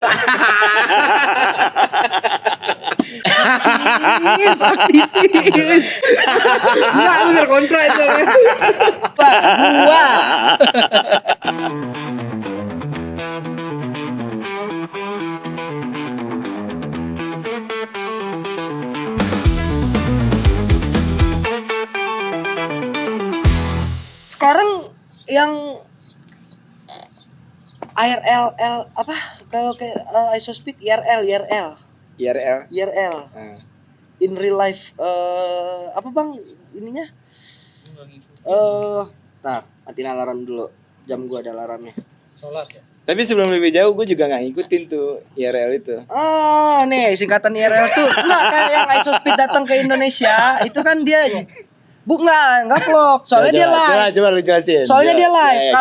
Aktivis. Enggak, lu biar kontra itu. Gua. Sekarang yang IRL apa kalau kayak Isospeed IRL. IRL. In real life apa bang ininya? Nah, matiin alarm dulu. Jam gua ada alarmnya. Sholat ya. Tapi sebelum lebih jauh gue juga nggak ngikutin tuh IRL itu. Oh, nih singkatan IRL tuh enggak kayak yang Isospeed datang ke Indonesia, itu kan dia enggak vlog. Soalnya dia live. Coba lu jelasin. Soalnya dia live. Ya,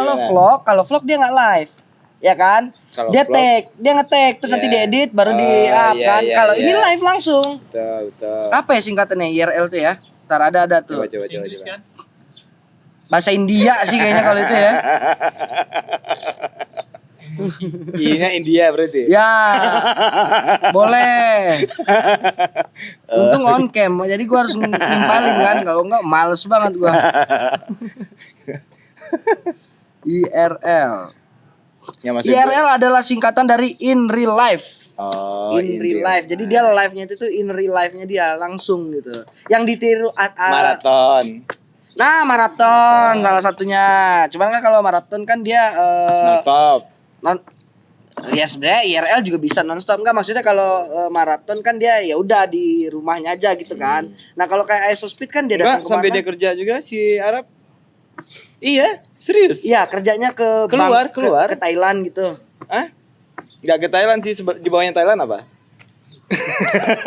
Kalau vlog dia enggak live. Ya kan? Kalo dia vlog, dia nge-tag terus nanti diedit baru di-up kan. Kalau ini live langsung. Betul. Apa ya singkatannya IRL tuh ya? Entar ada tuh. Coba. Kan? Bahasa India sih kayaknya kalau itu ya. Iya India berarti. Ya. Boleh. Untung on cam. Jadi gua harus nimpalin kan, kalau enggak males banget gua. IRL. Ya, IRL adalah singkatan dari in real life. Oh, in real life. Jadi dia live-nya itu tuh in real life-nya dia langsung gitu. Yang ditiru maraton. Nah, maraton salah satunya. Cuman kan kalau maraton kan dia non-stop. Ya sebenarnya IRL juga bisa non-stop, enggak maksudnya kalau maraton kan dia ya udah di rumahnya aja gitu kan. Nah, kalau kayak Isospeed kan dia datang sampai dia kerja juga si Arab. Iya, serius. Iya, kerjanya ke keluar ke Thailand gitu. Hah? Enggak ke Thailand sih, di bawahnya Thailand apa?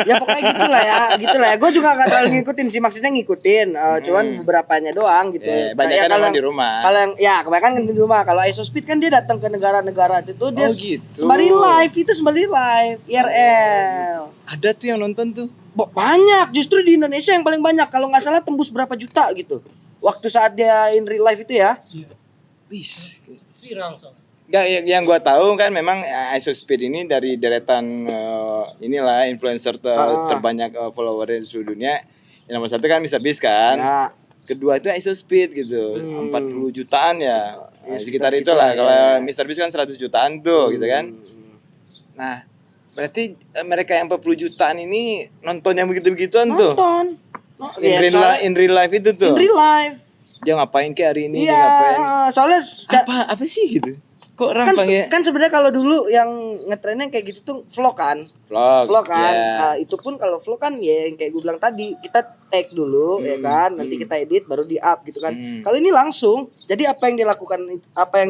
Ya pokoknya gitulah ya. Gue juga nggak terlalu ngikutin sih, maksudnya ngikutin, cuman beberapanya doang gitu. Banyak kan kalau di rumah. Kalau yang ya kebanyakan di rumah. Kalau Isospeed kan dia datang ke negara-negara itu dia gitu. sembari live IRL. Ada tuh yang nonton tuh. Banyak, justru di Indonesia yang paling banyak. Kalau nggak salah tembus berapa juta gitu. Waktu saat dia in real life itu ya. Wis, viral soalnya. Enggak, yang gua tahu kan memang Isospeed ini dari deretan inilah influencer terbanyak follower di seluruh dunia. Yang nomor satu kan MrBeast kan. Ya. Kedua itu Isospeed gitu. 40 jutaan ya. Sekitar itulah. Kalau MrBeast kan 100 jutaan tuh gitu kan. Nah, berarti mereka yang 40 jutaan ini nonton yang begitu-begituan tuh. Nonton. In real life itu tuh. In real life. Dia ngapain kayak hari ini? Iya, dia ngapain? Soalnya apa sih gitu? Kok rampang ya? Kan sebenarnya kalau dulu yang ngetrennya kayak gitu tuh vlog kan. Vlog kan. Yeah. Nah, itu pun kalau vlog kan ya yang kayak gue bilang tadi, kita tag dulu ya kan, nanti kita edit baru di-up gitu kan. Kalau ini langsung. Jadi apa yang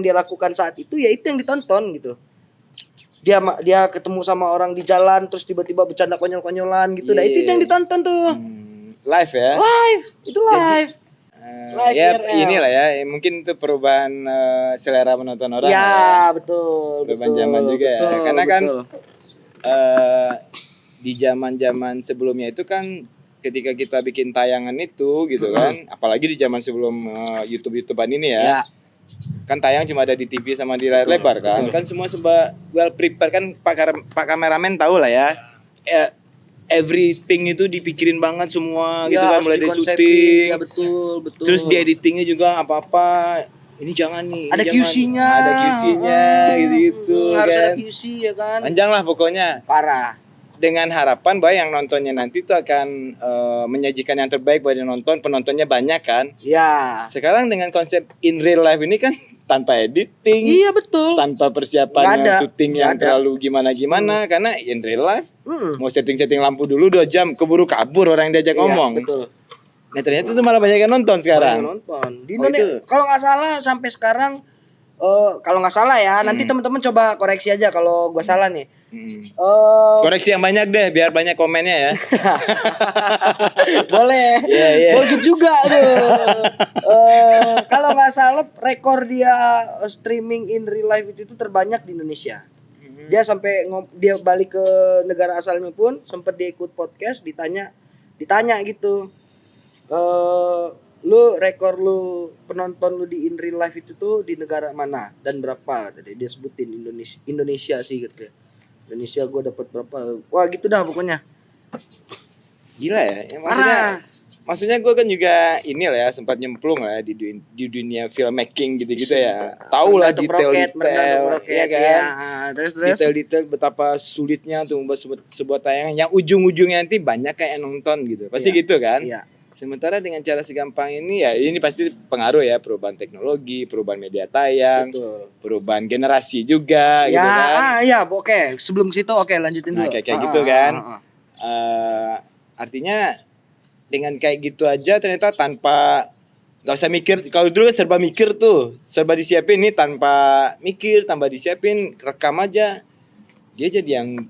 dia lakukan saat itu ya itu yang ditonton gitu. Dia ketemu sama orang di jalan terus tiba-tiba bercanda konyol-konyolan gitu. Nah, itu yang ditonton tuh. Live ya? Itu live. Ya inilah ya, mungkin itu perubahan selera menonton orang ya. Betul. Perubahan zaman juga ya. Karena kan di zaman-zaman sebelumnya itu kan ketika kita bikin tayangan itu gitu kan, apalagi di zaman sebelum YouTubean ini ya. Kan tayang cuma ada di TV sama di layar lebar kan. Kan semua well prepare kan, Pak kameramen tahu lah ya. Everything itu dipikirin banget semua gitu kan, mulai dari syuting. Ya betul. Terus di editingnya juga apa-apa. Ini jangan nih. Ada QC-nya. Gitu-gitu. Harus kan. ada QC ya kan. Panjang lah pokoknya. Parah. Dengan harapan bahwa yang nontonnya nanti itu akan menyajikan yang terbaik buat yang nonton. Penontonnya banyak kan. Ya. Sekarang dengan konsep in real life ini kan tanpa editing. Iya betul. Tanpa persiapan syuting yang terlalu gimana-gimana. Karena in real life mau setting-setting lampu dulu 2 jam, keburu kabur orang yang diajak ngomong. Betul. Nah ternyata itu malah banyak yang nonton sekarang. Di Indonesia kalau nggak salah sampai sekarang, kalau nggak salah ya, nanti teman-teman coba koreksi aja kalau gua salah nih. Koreksi yang banyak deh biar banyak komennya ya. Boleh. Boleh juga tuh. Kalau nggak salah rekor dia streaming in real life itu terbanyak di Indonesia. Dia sampai dia balik ke negara asalnya pun sempat dia ikut podcast, ditanya gitu. Lu rekor lu penonton lu di in real life itu tuh di negara mana dan berapa? Tadi dia sebutin Indonesia sih gitu. Indonesia gue dapat berapa? Wah gitu dah pokoknya. Gila ya. Maksudnya gue kan juga inilah ya sempat nyemplung lah di dunia filmmaking gitu-gitu ya. Tahu lah detail-detail ya kan. Ya. Terus detail-detail betapa sulitnya untuk membuat sebuah tayangan yang ujung-ujungnya nanti banyak kayak nonton gitu. Pasti gitu kan? Iya. Sementara dengan cara segampang ini ya ini pasti pengaruh ya perubahan teknologi, perubahan media tayang, perubahan generasi juga gitu kan. Iya, oke. Sebelum ke situ lanjutin dulu. Nah, kayak gitu kan. Artinya dengan kayak gitu aja ternyata tanpa nggak usah mikir. Kalau dulu serba mikir tuh, serba disiapin nih tanpa mikir, tanpa disiapin, rekam aja. Dia jadi yang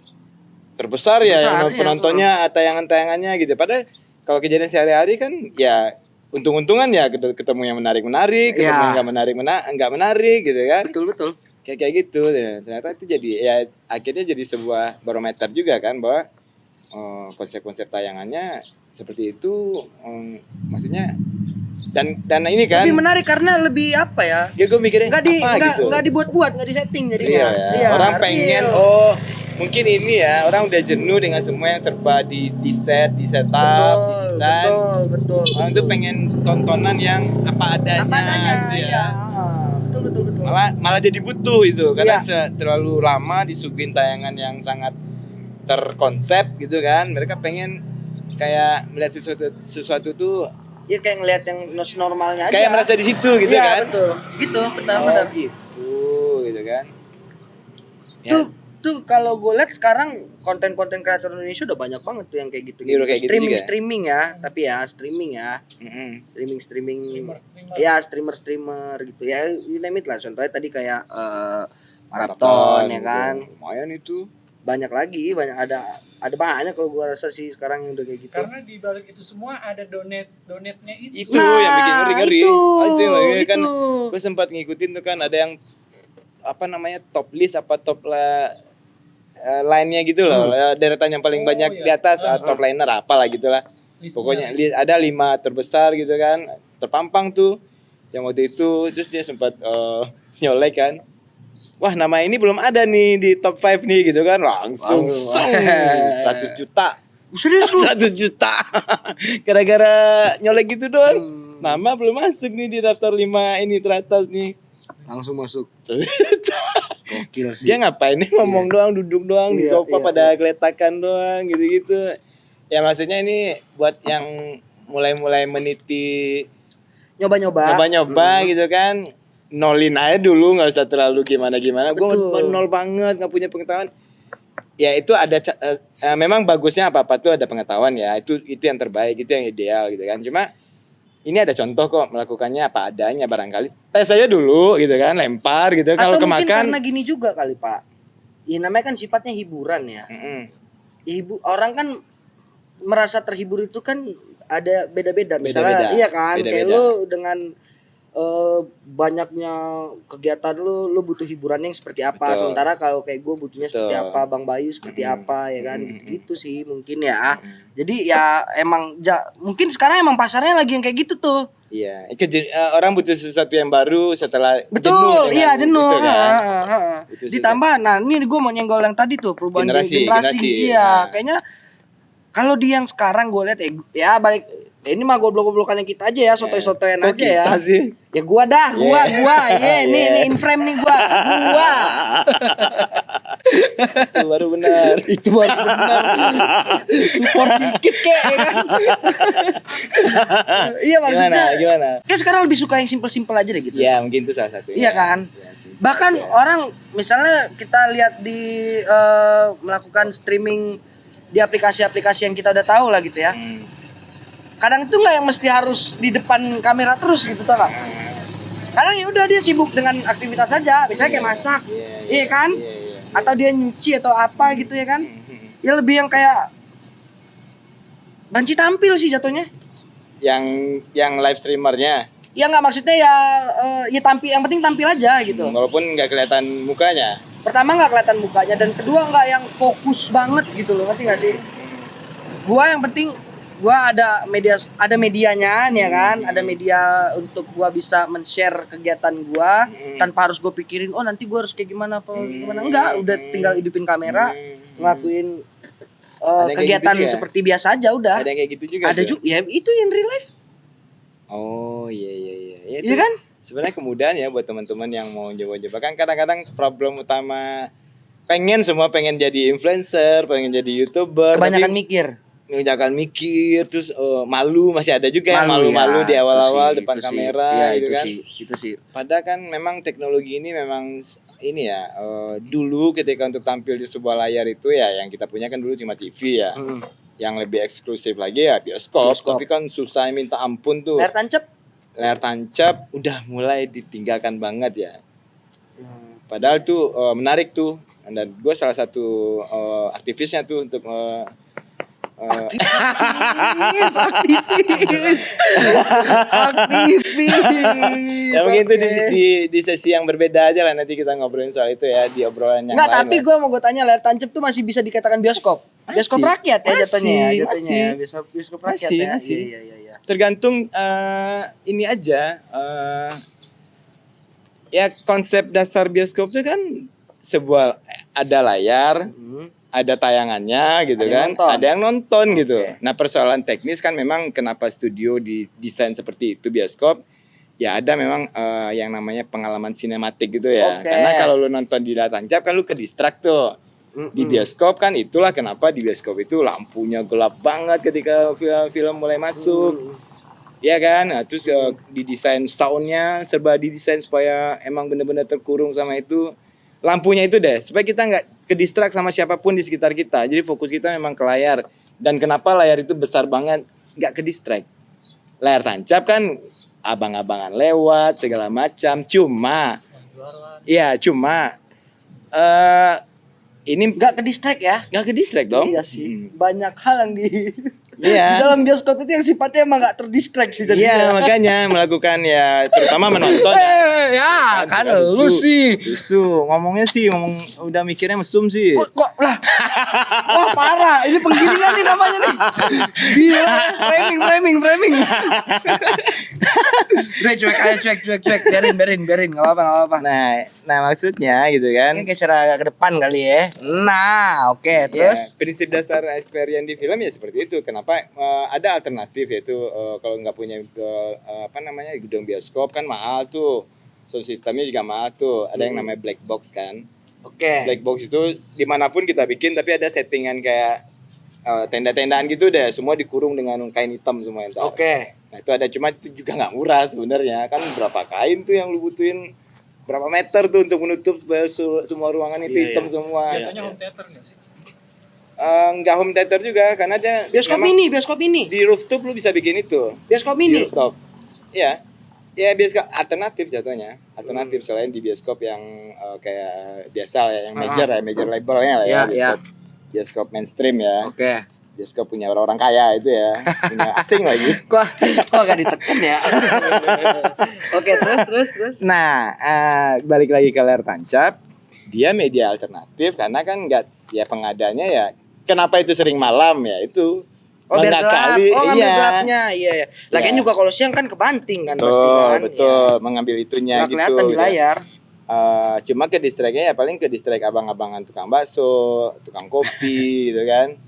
terbesar ya penontonnya, tayangan-tayangannya gitu. Padahal kalau kejadian sehari-hari kan ya untung-untungan ya ketemu yang menarik-menarik, ketemu yang nggak menarik gitu kan. Betul. Kayak gitu ya. Ternyata itu jadi ya akhirnya jadi sebuah barometer juga kan bahwa konsep-konsep tayangannya seperti itu, maksudnya dan ini kan lebih menarik karena lebih apa ya? Ya gue mikirnya nggak dibuat-buat, nggak disetting jadinya. Iya, orang pengen mungkin ini ya orang udah jenuh dengan semua yang serba di set up, di desain. Betul. Orang tuh pengen tontonan yang apa adanya gitu ya. Betul. Malah jadi butuh itu karena terlalu lama disuguhin tayangan yang sangat terkonsep gitu kan. Mereka pengen kayak melihat sesuatu tuh ya kayak ngelihat yang normalnya aja. Kayak merasa di situ gitu kan. Betul. Gitu, benar. Gitu kan. Ya. Tuh kalau gue lihat sekarang konten-konten kreator Indonesia udah banyak banget tuh yang kayak gitu. Streaming ya, tapi ya streaming ya. Streaming. Ya, streamer gitu ya. You name it lah. Contohnya tadi kayak maraton ya kan. Lumayan itu. Banyak ada banyak kalau gua rasa sih sekarang yang udah kayak gitu. Karena di balik itu semua ada donetnya itu. Itu yang bikin ngeri-ngeri. Itu kan gua sempat ngikutin tuh kan ada yang apa namanya top list apa top line-nya gitu loh. Deretan yang paling banyak di atas top liner apalah gitulah. Pokoknya ada 5 terbesar gitu kan. Terpampang tuh yang waktu itu terus dia sempat nyolek kan. Wah, nama ini belum ada nih di top 5 nih gitu kan. Langsung 100 juta. Serius lu? 100 juta. Gara-gara nyolek gitu doang. Nama belum masuk nih di daftar 5 ini teratas nih. Langsung masuk. Gokil sih. Dia ngapain nih ngomong doang, duduk doang di sofa pada geletakan doang gitu-gitu. Ya maksudnya ini buat yang mulai-mulai meniti nyoba-nyoba gitu kan. Nolin aja dulu, nggak usah terlalu gimana. Gue nol banget, nggak punya pengetahuan. Ya itu ada memang bagusnya apa tuh ada pengetahuan ya. Itu yang terbaik, itu yang ideal gitu kan. Cuma ini ada contoh kok melakukannya apa adanya barangkali. Tes aja dulu gitu kan, lempar gitu. Kalau kemakan. Atau mungkin karena gini juga kali Pak. Ya namanya kan sifatnya hiburan ya. Orang kan merasa terhibur itu kan ada beda-beda. Misalnya iya kan, kayak lu dengan banyaknya kegiatan lu butuh hiburan yang seperti apa. Betul. Sementara kalau kayak gue butuhnya seperti apa, Bang Bayu seperti apa ya kan, gitu sih mungkin ya. Jadi ya emang mungkin sekarang emang pasarnya lagi yang kayak gitu tuh. Iya, orang butuh sesuatu yang baru setelah jenuh. Iya, jenuh. Gitu kan? Ditambah, nah ini gue mau nyenggol yang tadi tuh perubahan generasi. Iya, kayaknya kalau di yang sekarang gue lihat ya balik. Ini mah goblok-goblokannya kita aja ya, sotoy-sotoyan aja ya. Kita sih? Ya gua dah, gua. Nih in frame nih gua. Itu baru benar. Support dikit kek ya kan. Iya maksudnya. Gimana? Kayak sekarang lebih suka yang simple-simple aja deh gitu. Ya, mungkin itu salah satu. Iya kan? Ya, bahkan orang misalnya kita lihat di melakukan streaming di aplikasi-aplikasi yang kita udah tahu lah gitu ya. Kadang itu nggak yang mesti harus di depan kamera terus gitu tau gak? Kadang ya udah dia sibuk dengan aktivitas saja, misalnya kayak masak, iya kan? Atau dia nyuci atau apa gitu ya kan? Ya lebih yang kayak banci tampil sih jatuhnya. Yang live streamernya? Ya nggak, maksudnya ya tampil, yang penting tampil aja gitu. Walaupun nggak kelihatan mukanya. Pertama nggak kelihatan mukanya, dan kedua nggak yang fokus banget gitu loh, ngerti nggak sih? Gua yang penting gua ada medianya nih ya kan, ada media untuk gua bisa men-share kegiatan gua tanpa harus gua pikirin nanti gua harus kayak gimana gimana. Enggak, udah tinggal hidupin kamera, ngelakuin kegiatan gitu seperti biasa aja udah. Ada yang kayak gitu juga. Ada juga, ya itu yang real life. Oh iya. Ya, iya kan? Sebenarnya kemudahan ya buat teman-teman yang mau coba-coba. Kan kadang-kadang problem utama semua pengen jadi influencer, pengen jadi YouTuber, kebanyakan mikir terus malu, masih ada juga yang malu-malu di awal-awal depan kamera gitu kan. Itu sih. Padahal kan memang teknologi ini memang ini ya, dulu ketika untuk tampil di sebuah layar itu ya yang kita punya kan dulu cuma TV ya. Yang lebih eksklusif lagi ya bioskop. Tapi kan susah minta ampun tuh. Layar tancap udah mulai ditinggalkan banget ya. Padahal tuh menarik tuh. Dan gue salah satu aktivisnya tuh untuk aktivis. Ya mungkin itu di sesi yang berbeda aja lah, nanti kita ngobrolin soal itu ya di obrolan yang lain. Tapi gue mau tanya, layar tancap tuh masih bisa dikatakan bioskop. Bioskop rakyat ya jatuhnya. Bioskop rakyat ya. Iya. Tergantung ini aja. Ya konsep dasar bioskop itu kan sebuah ada layar, ada tayangannya gitu kan, ada yang nonton gitu. Nah persoalan teknis kan memang kenapa studio didesain seperti itu bioskop, ya ada memang yang namanya pengalaman sinematik gitu ya. Karena kalau lu nonton di layar tancap kan lu ke distract tuh. Di bioskop kan itulah kenapa di bioskop itu lampunya gelap banget ketika film mulai masuk. Ya kan, nah, terus didesain soundnya serba didesain supaya emang benar-benar terkurung sama itu. Lampunya itu deh, supaya kita nggak ke-distract sama siapapun di sekitar kita. Jadi fokus kita memang ke layar. Dan kenapa layar itu besar banget, nggak ke-distract. Layar tancap kan abang-abangan lewat segala macam. Cuma ini nggak ke-distract ya? Nggak ke-distract dong. Iya sih. Banyak hal yang di dalam bioskop itu yang sifatnya emang nggak terdistract sih. Iya, makanya melakukan ya terutama menonton. Kan lu sih. Ngomongnya sih udah mikirnya mesum sih. Kok lah. Wah parah, ini penggiringan nih namanya nih. Gila, framing. Udah cuek. Biarin, enggak apa-apa. Nah maksudnya gitu kan. Ini geser agak ke depan kali ya. Nah, oke, terus prinsip dasar experience di film ya seperti itu. Kenapa ada alternatif, yaitu kalau nggak punya gedung bioskop kan mahal tuh, sound systemnya juga mahal tuh. Ada yang namanya black box kan. Black box itu dimanapun kita bikin, tapi ada settingan kayak tenda-tendaan gitu deh, semua dikurung dengan kain hitam semua entar. Nah itu ada, cuma itu juga nggak murah sebenarnya kan. Berapa kain tuh yang lu butuhin, berapa meter tuh untuk menutup semua ruangan itu hitam semua. Biasanya home theater nggak sih? Enggak home theater juga, karena ada bioskop mini. Di rooftop lu bisa bikin itu. Bioskop mini. Rooftop. Iya. Ya bioskop alternatif jatuhnya. Alternatif selain di bioskop yang kayak biasa ya, yang major labelnya lah ya. Bioskop mainstream ya. Bioskop punya orang-orang kaya itu ya. Punya asing lagi. Kok agak ditekan ya. Terus. Nah, balik lagi ke layar tancap. Dia media alternatif karena kan enggak ya pengadanya ya. Kenapa itu sering malam ya itu? Biar gelap. Ngambil gelapnya. Iya. Lagian juga kalau siang kan kebanting kan pasti kan. Betul, mengambil itunya nggak gitu. Kelihatan di layar. Cuma ke distract-nya ya paling ke distract abang-abangan tukang bakso, tukang kopi gitu kan.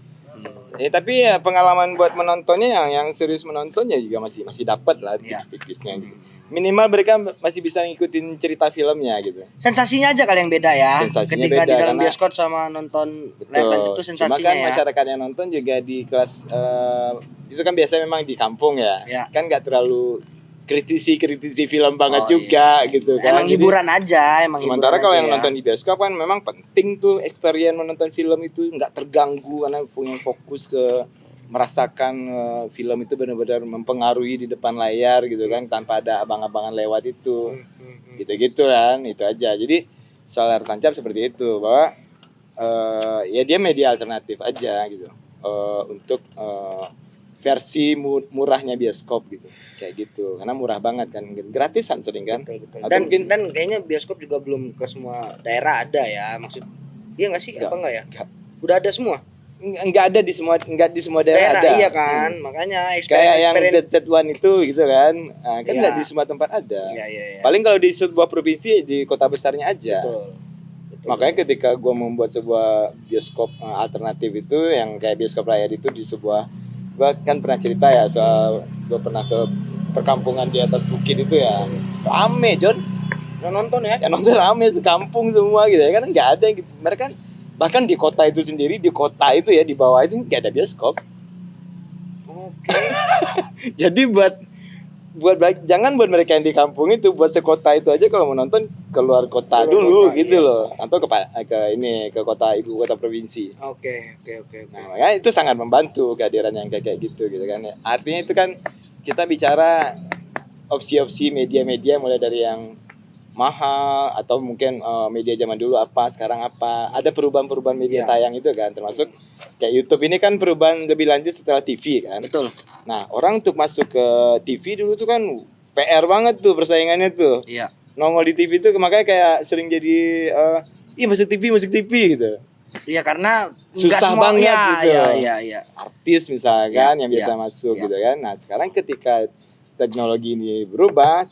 Tapi ya pengalaman buat menontonnya yang serius menontonnya juga masih dapat lah tipis-tipisnya gitu. Minimal mereka masih bisa ngikutin cerita filmnya gitu. Sensasinya aja kali yang beda ya. Ketika di dalam bioskop sama nonton layar tancap itu sensasinya. Cuma kan masyarakat yang nonton juga di kelas itu kan biasanya memang di kampung ya. Kan nggak terlalu kritisi film banget juga gitu kan. Emang hiburan aja, sementara kalau yang nonton di bioskop kan memang penting tuh experience menonton film itu nggak terganggu karena punya fokus ke merasakan film itu benar-benar mempengaruhi di depan layar gitu kan, tanpa ada abang-abangan lewat itu. Gitu-gitu kan, itu aja. Jadi soal layar tancap seperti itu, bahwa ya dia media alternatif aja gitu. Untuk versi murahnya bioskop gitu, kayak gitu, karena murah banget kan, gratisan sering kan. Betul. Dan kayaknya bioskop juga belum ke semua daerah ada ya, maksud iya nggak sih? Apa enggak ya? Udah ada semua? enggak ada di semua daerah ada. Iya kan, makanya kayak yang Z1 itu gitu kan. Nah, kan enggak di semua tempat ada. Iya. Paling kalau di sebuah provinsi di kota besarnya aja. Betul. Makanya ketika gue membuat sebuah bioskop alternatif itu yang kayak bioskop rakyat itu di sebuah, gue kan pernah cerita ya soal gue pernah ke perkampungan di atas bukit itu ya, rame John, yang nonton rame sekampung semua gitu ya kan, nggak ada gitu. Mereka kan bahkan di kota itu sendiri, di kota itu ya di bawah itu nggak ada bioskop. Oke. Jadi jangan buat mereka yang di kampung itu, buat sekota itu aja kalau mau nonton keluar kota dulu gitu loh, atau ke kota ibu kota provinsi. Oke. Nah, makanya itu sangat membantu kehadiran yang kayak gitu kan ya. Artinya itu kan kita bicara opsi-opsi media-media mulai dari yang mahal atau mungkin media zaman dulu apa, sekarang apa. Ada perubahan-perubahan media tayang itu kan, termasuk kayak YouTube ini kan perubahan lebih lanjut setelah TV kan. Betul. Nah, orang untuk masuk ke TV dulu tuh kan PR banget tuh persaingannya tuh. Iya. Nongol di TV tuh makanya kayak sering jadi masuk TV gitu. Iya, karena susah banget gitu. Iya. Artis misalkan yang biasa masuk gitu kan. Nah, sekarang ketika teknologi ini berubah,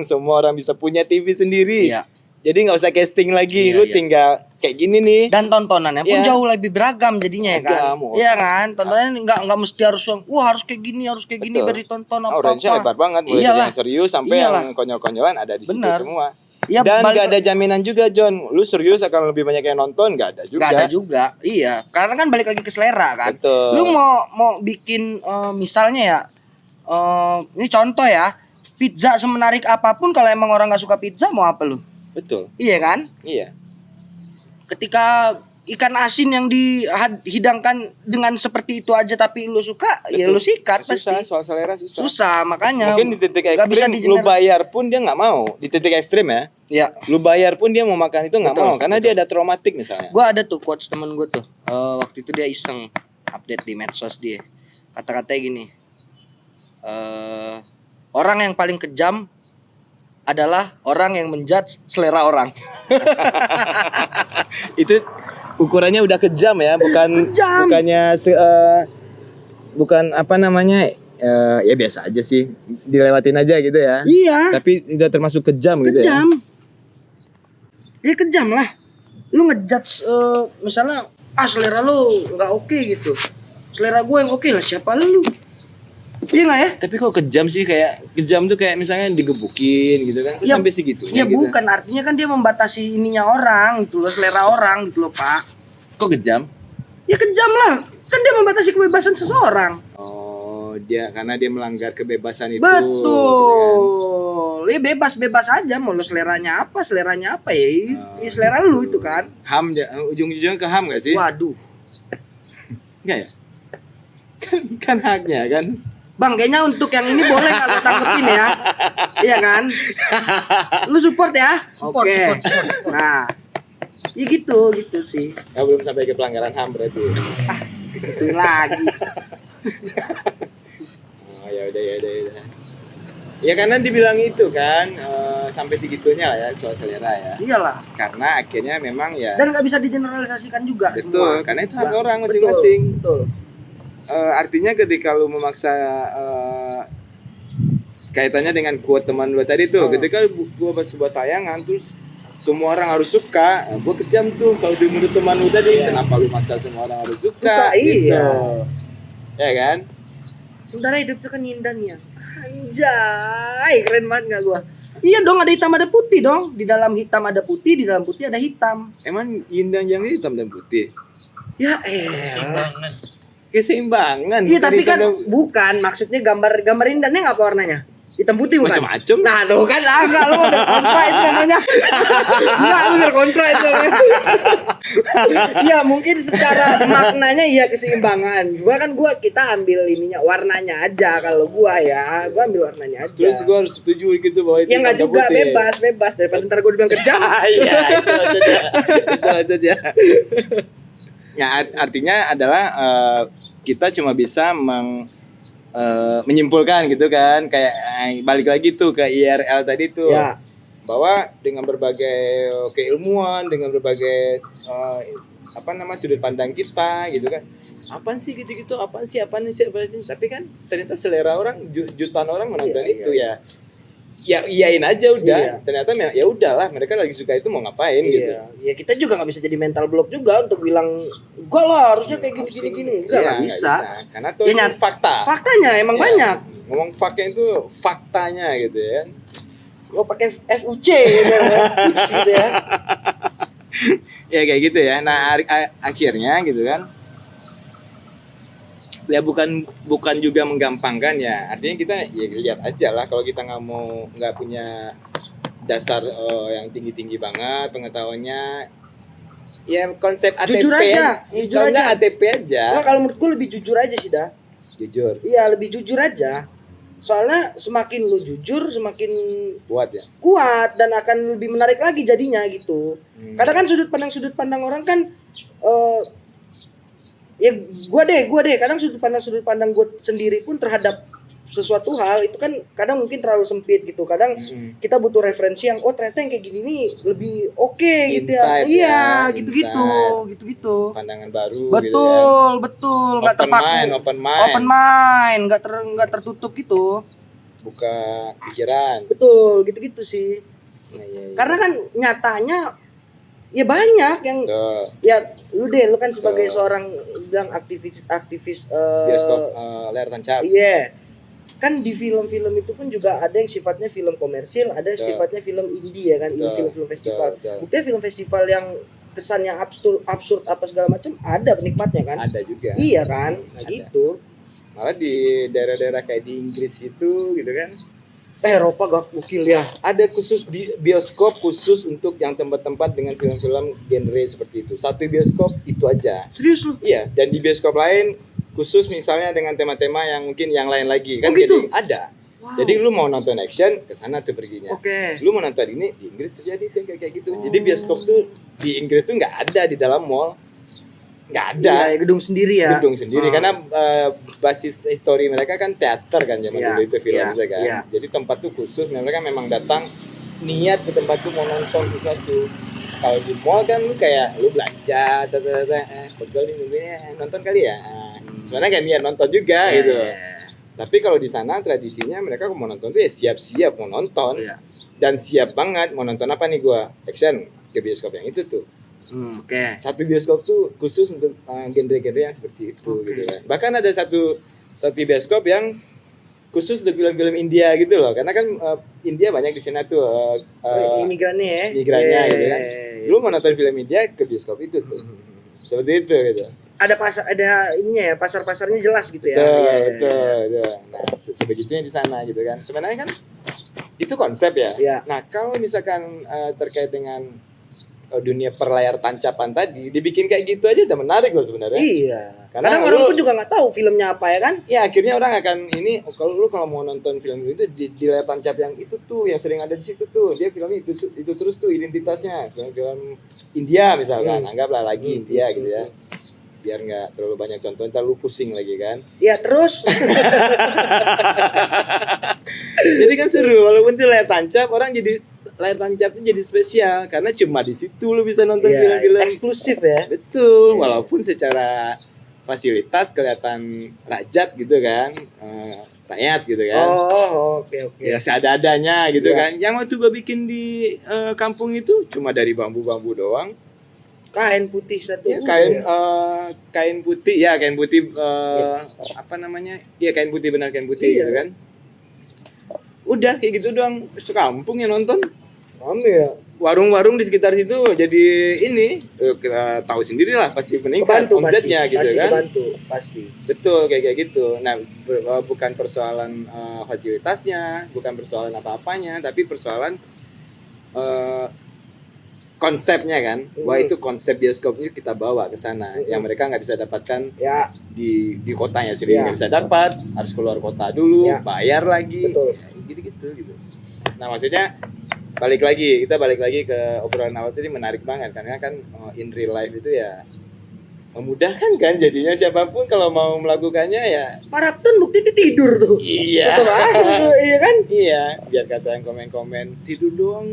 semua orang bisa punya TV sendiri. Iya. Jadi nggak usah casting lagi, lu tinggal kayak gini nih. Dan tontonannya pun jauh lebih beragam jadinya ya kan. Iya kan, tontonannya nggak mesti harus yang harus kayak gini biar ditonton apa-apa. Orange hebat banget, mulai dari yang serius sampai yang konyol-konyolan ada di situ semua. Ya, dan nggak ada jaminan juga John, lu serius akan lebih banyak yang nonton, nggak ada juga. Nggak ada juga, iya. Karena kan balik lagi ke selera kan. Betul. Lu mau bikin misalnya ya. Ini contoh ya, pizza semenarik apapun kalau emang orang nggak suka pizza mau apa lu? Betul. Iya kan? Iya. Ketika ikan asin yang dihidangkan dengan seperti itu aja tapi lu suka, ya lu sikat pasti. Soal selera susah. Susah, makanya. Mungkin di titik ekstrim lu bayar pun dia nggak mau. Di titik ekstrim ya. Iya. Lu bayar pun dia mau makan itu nggak mau karena dia ada traumatik misalnya. Gua ada tuh quotes temen gue tuh. Waktu itu dia iseng update di medsos dia. Kata-katanya gini. Orang yang paling kejam adalah orang yang menjudge selera orang. Itu ukurannya udah kejam ya, bukan apa namanya, ya biasa aja sih, dilewatin aja gitu ya. Iya. Tapi udah termasuk kejam gitu ya. Kejam. Ya kejam lah. Lu ngejudge misalnya selera lu nggak oke gitu. Selera gue yang oke lah, siapa lu? Iya nggak ya? Tapi kok kejam sih, kayak kejam tuh kayak misalnya digebukin gitu kan, sampai segitunya. Ya gitu. Bukan, artinya kan dia membatasi ininya orang gitu loh, selera orang gitu loh Pak. Kok kejam? Ya kejam lah, kan dia membatasi kebebasan seseorang. Oh, karena dia melanggar kebebasan itu. Betul. Gitu kan? Ya bebas aja, mau lo seleranya apa ya, ya selera lu itu kan. HAM, ujung-ujungnya ke HAM gak sih? Waduh. Enggak ya? Kan haknya kan. Bang, kayaknya untuk yang ini boleh nggak gue tangkepin ya? Iya kan? Lu support ya? Support. Nah, ya gitu sih. Belum sampai ke pelanggaran HAM berarti. Itu lagi. Oh ya udah. Ya karena dibilang itu kan sampai segitunya lah ya soal selera ya. Iyalah. Karena akhirnya memang ya. Dan nggak bisa digeneralisasikan juga. Betul. Semua. Karena itu hak orang masing-masing. Betul. Artinya ketika lu memaksa kaitannya dengan quote teman lu tadi tuh, ketika gua buat sebuah tayangan terus semua orang harus suka, gua kejam tuh kalau menurut teman lu tadi, kenapa lu maksa semua orang harus suka gitu. Iya. Ya kan? Sementara hidup itu kan indah nih ya. Anjay, keren banget enggak gua? Iya dong, ada hitam ada putih dong. Di dalam hitam ada putih, di dalam putih ada hitam. Emang indah yang hitam dan putih? Ya keseimbangan. Iya tapi kan bukan, maksudnya gambar indannya nggak apa warnanya? Hitam putih bukan? Macam-macam. Nah tuh kan enggak, lu udah kontra itu namanya. Enggak, lu udah kontra itu namanya. Iya mungkin secara maknanya iya keseimbangan. Kita ambil ininya, warnanya aja. Kalau gua ambil warnanya aja. Terus gua harus setuju gitu bahwa itu. Ya nggak juga, bebas daripada ntar gua dibilang kejam. Iya itu aja dia. Ya artinya adalah kita cuma bisa menyimpulkan gitu kan, kayak balik lagi tuh ke IRL tadi tuh bahwa dengan berbagai keilmuan, dengan berbagai sudut pandang kita gitu kan. Apaan sih gitu-gitu, apaan sih. Tapi kan ternyata selera orang, jutaan orang menonton itu ya. Ya iyain aja udah. Ternyata ya udahlah, mereka lagi suka itu mau ngapain gitu. Ya kita juga nggak bisa jadi mental block juga untuk bilang gua lah harusnya kayak gini. Enggak bisa. Karena tuh fakta. Faktanya emang banyak. Ngomong fakta itu faktanya gitu ya. Gua pakai FUC gitu ya. Ya kayak gitu ya. Nah, akhirnya gitu kan. Ya bukan juga menggampangkan ya. Artinya kita ya lihat aja lah, kalau kita nggak punya dasar yang tinggi banget pengetahuannya, ya konsep ATP jujur aja. ATP aja. Nah, kalau menurut gue lebih jujur aja sih dah. Jujur. Iya, lebih jujur aja. Soalnya semakin lu jujur semakin kuat dan akan lebih menarik lagi jadinya gitu. Kadang kan sudut pandang orang kan ya gue deh kadang sudut pandang gue sendiri pun terhadap sesuatu hal itu kan kadang mungkin terlalu sempit gitu. Kadang kita butuh referensi yang ternyata yang kayak gini nih lebih oke gitu ya. Iya, gitu. Pandangan baru betul, enggak terpaku. Open mind, enggak tertutup gitu. Buka pikiran. Betul, gitu sih. Ya. Karena kan nyatanya ya banyak yang ya lu kan sebagai seorang bilang aktivis bioskop layar tancap. Iya. Kan di film-film itu pun juga ada yang sifatnya film komersil, ada sifatnya film indie ya kan, film festival. Buktinya film festival yang kesannya absurd apa segala macam ada penikmatnya kan? Ada juga. Iya kan? Nah gitu. Malah di daerah-daerah kayak di Inggris itu gitu kan. Eropa gak gokil ya. Ada khusus bioskop khusus untuk yang tempat-tempat dengan film-film genre seperti itu. Satu bioskop itu aja. Serius lu? Iya, dan di bioskop lain khusus misalnya dengan tema-tema yang mungkin yang lain lagi kan gitu? Jadi ada. Wow. Jadi lu mau nonton action ke sana tuh perginya. Oke. Lu mau nonton ini di Inggris terjadi tuh kayak gitu. Jadi bioskop tuh di Inggris tuh nggak ada di dalam mall. Nggak ada. Iya, gedung sendiri ya. Gedung sendiri karena basis histori mereka kan teater kan zaman dulu itu film itu kan. Iya. Jadi tempat tuh khusus, mereka memang datang niat ke tempat tuh mau nonton sesuatu. Kalau di mall kan lu kayak lu belanja, pegel ini nonton kali ya. Sebenarnya kayak niat nonton juga gitu. Tapi kalau di sana tradisinya mereka mau nonton tuh ya siap-siap mau nonton. Dan siap banget mau nonton apa nih gua? Action ke bioskop yang itu tuh. Satu bioskop tuh khusus untuk genre-genre yang seperti itu gitu kan. Bahkan ada satu bioskop yang khusus untuk film-film India gitu loh. Karena kan India banyak di sana tuh imigrannya gitu kan. Lu mau nonton film India ke bioskop itu tuh. Seperti itu gitu. Ada ininya ya, pasar-pasarnya jelas gitu ya. Betul. Nah, sebegitunya di sana gitu kan. Sebenarnya kan itu konsep ya. Nah, kalau misalkan terkait dengan dunia perlayar tancapan tadi dibikin kayak gitu aja udah menarik loh sebenarnya. Iya. Karena orang pun juga nggak tahu filmnya apa ya kan? Ya akhirnya orang akan ini kalau mau nonton film itu di layar tancap yang itu tuh yang sering ada di situ tuh dia filmnya itu terus tuh identitasnya film India misalkan anggaplah lagi India gitu ya. Biar nggak terlalu banyak contoh, ntar lu pusing lagi kan? Iya terus. Jadi kan seru walaupun tuh layar tancap orang jadi layar tancapnya jadi spesial karena cuma di situ lu bisa nonton film-film eksklusif ya. Betul, walaupun secara fasilitas kelihatan rajat gitu kan, rakyat gitu kan. Oke. Ya seadanya gitu kan. Yang waktu gua bikin di kampung itu cuma dari bambu-bambu doang. Kain putih satu. Ya, kain putih apa namanya? Iya kain putih benar kain putih gitu kan. Udah kayak gitu doang, sekampung yang nonton. Rame ya. Warung-warung di sekitar situ jadi ini kita tahu sendiri lah pasti meningkat omsetnya gitu kan. Pasti. Betul kayak gitu. Nah, bukan persoalan fasilitasnya, bukan persoalan apa-apanya, tapi persoalan konsepnya kan. Wah itu konsep bioskopnya kita bawa ke sana yang mereka nggak bisa dapatkan di kotanya sendiri nggak bisa dapat, harus keluar kota dulu, bayar lagi. Betul. Gitu. Nah maksudnya kita balik lagi ke obrolan awal tadi menarik banget karena kan in real life itu ya memudahkan kan jadinya siapapun kalau mau melakukannya ya. Maraton bukti dia tidur tuh. Iya. Betul banget, iya kan? Iya, biar kata yang komen-komen tidur doang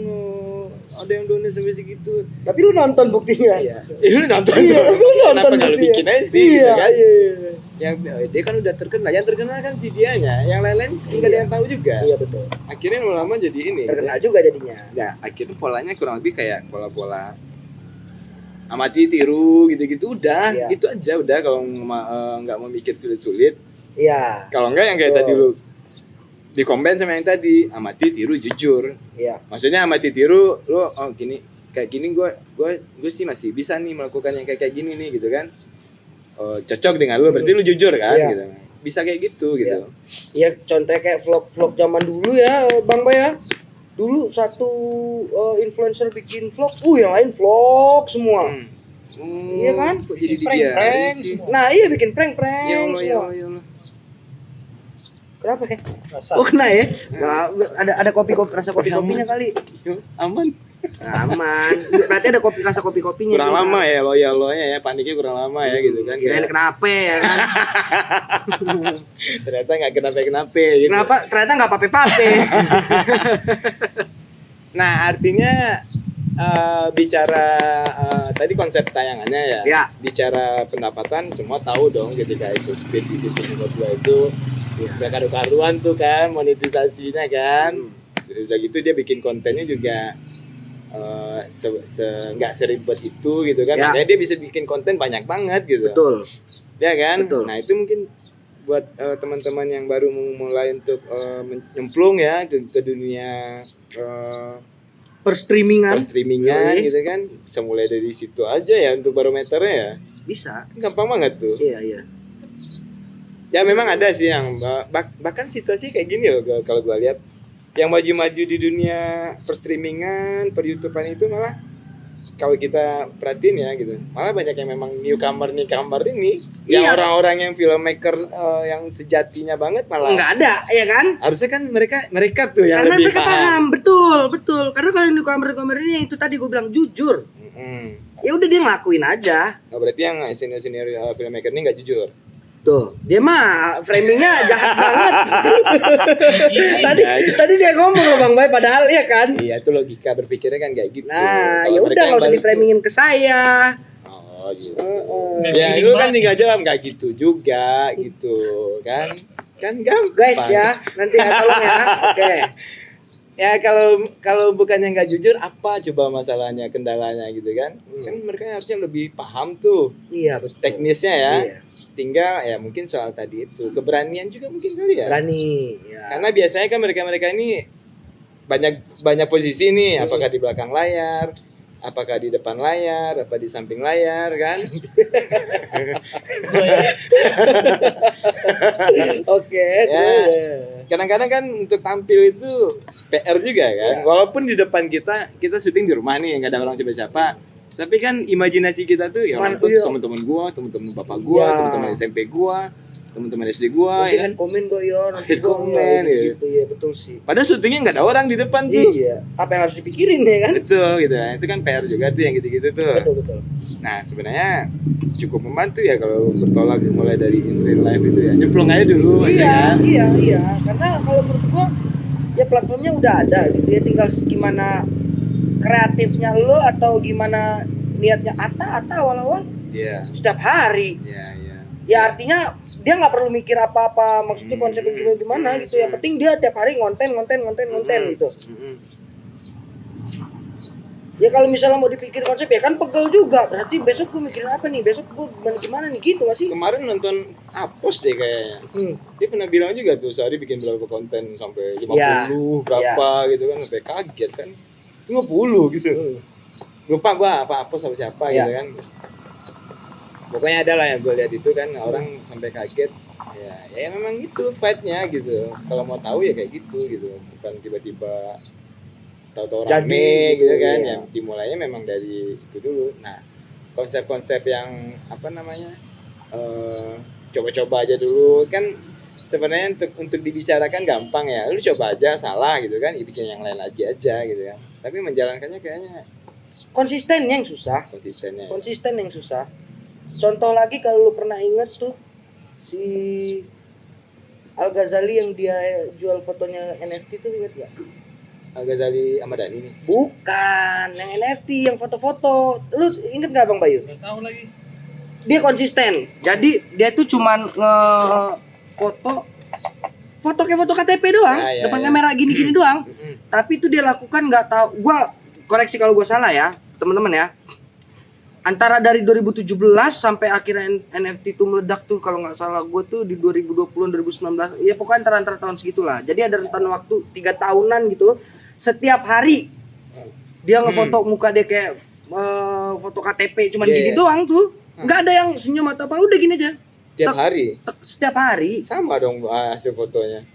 ada yang donat sampai segitu. Tapi lu nonton buktinya. Iya. Lu nonton. Iya, tapi lu nonton Kenapa kalau buktinya. bikin aja sih Iya, gitu kan? iya. Yang dia kan udah terkenal, yang terkenal kan si dianya, yang lain-lain enggak ada yang tahu juga. Iya betul. Akhirnya lama-lama jadi ini. Terkenal juga jadinya. Nah, akhirnya polanya kurang lebih kayak pola-pola amati tiru gitu-gitu udah, Iya. gitu aja udah kalau nggak mau mikir sulit-sulit. Iya. Kalau enggak yang kayak tadi lu dikombin sama yang tadi, amati tiru jujur. Iya. Maksudnya amati tiru lu gini kayak gini gue sih masih bisa nih melakukan yang kayak gini nih gitu kan. Cocok dengan lu berarti lu jujur kan Iya. gitu. Bisa kayak gitu gitu. Iya, contohnya kayak vlog-vlog zaman dulu ya, Bang Bay ya. Dulu satu influencer bikin vlog, yang lain vlog semua. Iya kan? Kok jadi di Prank-prank dia sih? semua. Nah, iya bikin Ya prank-prank Allah, ya semua. Allah, ya Allah. Kenapa ya? Rasa. Oh, kena ya? Nah, ada kopi-kopi rasa kopi-kopinya kali. Aman. Aman. Berarti ada rasa kopi-kopinya. Kurang juga. lama ya loya ya, paniknya kurang lama ya gitu kan. Kirain kenapa ya kan? Ternyata nggak kenapa gitu. Kenapa? Ternyata nggak pape-pape. Nah artinya bicara tadi konsep tayangannya ya. Ya. Bicara pendapatan semua tahu dong ketika Isuspeed di TV nomor 2 itu udah karu-karuan tuh kan monetisasinya kan. Udah gitu dia bikin kontennya juga nggak seribet itu gitu kan. Ya. Makanya dia bisa bikin konten banyak banget gitu. Betul. Ya kan? Betul. Nah, itu mungkin buat teman-teman yang baru mulai untuk nyemplung ya ke dunia Perstreamingan streamingan Yoi. gitu kan. Bisa mulai dari situ aja ya untuk barometernya ya. bisa. Gampang banget tuh. Iya. Ya memang ada sih yang bahkan situasi kayak gini loh kalau gua lihat. Yang maju-maju di dunia per-streamingan, per-YouTubean itu malah kalau kita perhatiin ya gitu. Malah banyak yang memang newcomer ini yang Iya. orang-orang yang filmmaker yang sejatinya banget malah Nggak ada, ya kan? harusnya kan mereka tuh yang Karena lebih mereka paham, betul. Karena kalau yang di ini yang itu tadi gue bilang jujur. Ya udah dia ngelakuin aja. Nah, berarti yang senior filmmaker ini nggak jujur. Tuh, dia mah framingnya jahat banget. Iya. tadi dia ngomong loh Bang Bay, padahal ya kan. Iya, itu logika berpikirnya kan kayak gitu. Nah, Kalau ya mereka udah yang nggak usah baru di-framingin ke saya. tuh, gitu. Nggak Ya, bikin lu kan banget. tinggal jawab nggak gitu juga gitu kan gampang. Guys ya, nanti ya tolong ya. Oke. Ya kalau bukannya nggak jujur apa coba masalahnya kendalanya gitu kan? Kan mereka harusnya lebih paham tuh Iya, betul. teknisnya ya. Iya. Tinggal ya mungkin soal tadi itu keberanian juga mungkin kali ya. Berani. Ya. Karena biasanya kan mereka ini banyak posisi nih, apakah di belakang layar, apakah di depan layar, apa di samping layar kan? Oke. Ya. terus. Kadang-kadang kan untuk tampil itu PR juga kan. Ya. Walaupun di depan kita syuting di rumah nih, nggak ada orang siapa-siapa. Tapi kan imajinasi kita tuh ya orang tuh Iya. teman-teman gua, teman-teman bapak gua, Ya. teman-teman SMP gua, teman-teman SD gua Nanti ya. kan komen kok ya, nanti Akhir kok komen, ya. gitu ya, betul sih. Padahal syutingnya nggak ada orang di depan tuh. Iya, apa yang harus dipikirin ya kan? Betul gitu. Nah, itu kan PR juga tuh yang gitu-gitu tuh. Betul. Nah, sebenarnya cukup membantu ya kalau bertolak mulai dari in real life itu ya. Nyemplung aja dulu aja kan. Iya. Karena kalau menurut gua ya platformnya udah ada gitu ya, tinggal gimana kreatifnya lo atau gimana niatnya Ata awal-awal Iya. setiap hari. Iya. Ya artinya dia nggak perlu mikir apa-apa, maksudnya konsepnya gimana gitu. Yang penting dia tiap hari ngonten gitu. Ya kalau misalnya mau dipikir konsep ya kan pegel juga. Berarti besok gue mikirin apa nih? Besok gue gimana nih gitu gak sih? Kemarin nonton Apos deh kayaknya. Dia pernah bilang juga tuh sehari bikin berapa konten sampai 50 Ya. berapa gitu kan sampai kaget kan. 50 gitu. Lupa gua apa Apos sama siapa Ya. gitu kan. Pokoknya ada lah yang gue lihat itu kan orang sampai kaget. Ya memang gitu fight-nya gitu. Kalau mau tahu ya kayak gitu. Bukan tiba-tiba tahu-tahu Jadi, rame gitu kan. iya. Ya dimulainya memang dari itu dulu. Nah, konsep-konsep yang apa namanya? Coba-coba aja dulu kan sebenarnya untuk dibicarakan gampang ya. Lu coba aja salah gitu kan, bikin yang lain lagi aja gitu kan. Tapi menjalankannya kayaknya Konsisten yang susah. konsistennya. Konsisten yang susah. Contoh lagi kalau lu pernah inget tuh si Al-Ghazali yang dia jual fotonya NFT tuh, inget gak? Al-Ghazali Ahmad Dhani nih. Bukan, yang NFT yang foto-foto. Lu inget gak Bang Bayu? Nggak tahu lagi. Dia konsisten. Jadi dia tuh cuman foto kayak foto KTP doang, depan kamera gini-gini doang. Tapi itu dia lakukan nggak tahu. Gua koreksi kalau gua salah ya, teman-teman ya. Antara dari 2017 sampai akhirnya NFT itu meledak tuh, kalau nggak salah gue tuh di 2020 2019, ya pokoknya antara tahun segitulah. Jadi ada rentan waktu 3 tahunan gitu, setiap hari dia ngefoto muka dia kayak foto KTP cuman gini doang tuh, nggak ada yang senyum atau apa, udah gini aja. Tiap hari? Setiap hari. Sama dong hasil fotonya.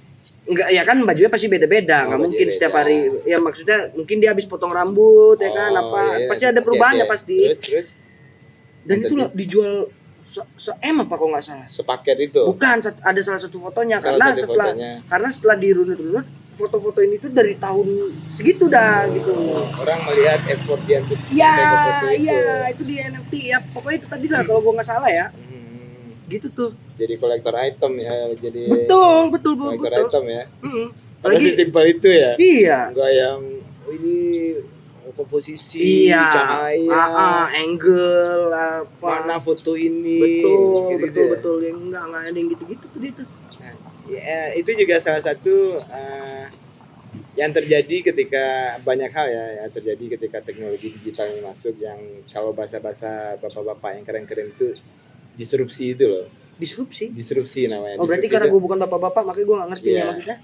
Enggak, ya kan bajunya pasti beda-beda, nggak mungkin setiap hari. Ya maksudnya mungkin dia habis potong rambut ya kan, apa pasti ada perubahannya pasti. Terus. Dan itu dijual se-M apa kok nggak salah? Sepaket itu. Bukan, ada salah satu fotonya karena setelah dirunut foto-foto ini tuh dari tahun segitu dah gitu. Orang melihat effort dia untuk foto itu. Iya, itu di NFT ya. Pokoknya itu tadi lah kalau gua nggak salah ya. Gitu tuh. Jadi kolektor item ya, jadi betul. kolektor item ya. Apalagi simpel itu ya. Iya. Enggak yang ini komposisi, cahaya, angle apa. Mana foto ini. Betul. Yang enggak ada yang gitu-gitu tuh dia tuh. Nah, ya, itu juga salah satu yang terjadi ketika banyak hal ya yang terjadi ketika teknologi digital ini masuk, yang kalau bahasa-bahasa bapak-bapak yang keren-keren itu disrupsi itu loh. Disrupsi namanya. Oh, berarti karena gue bukan bapak-bapak makanya gue nggak ngerti ya maksudnya.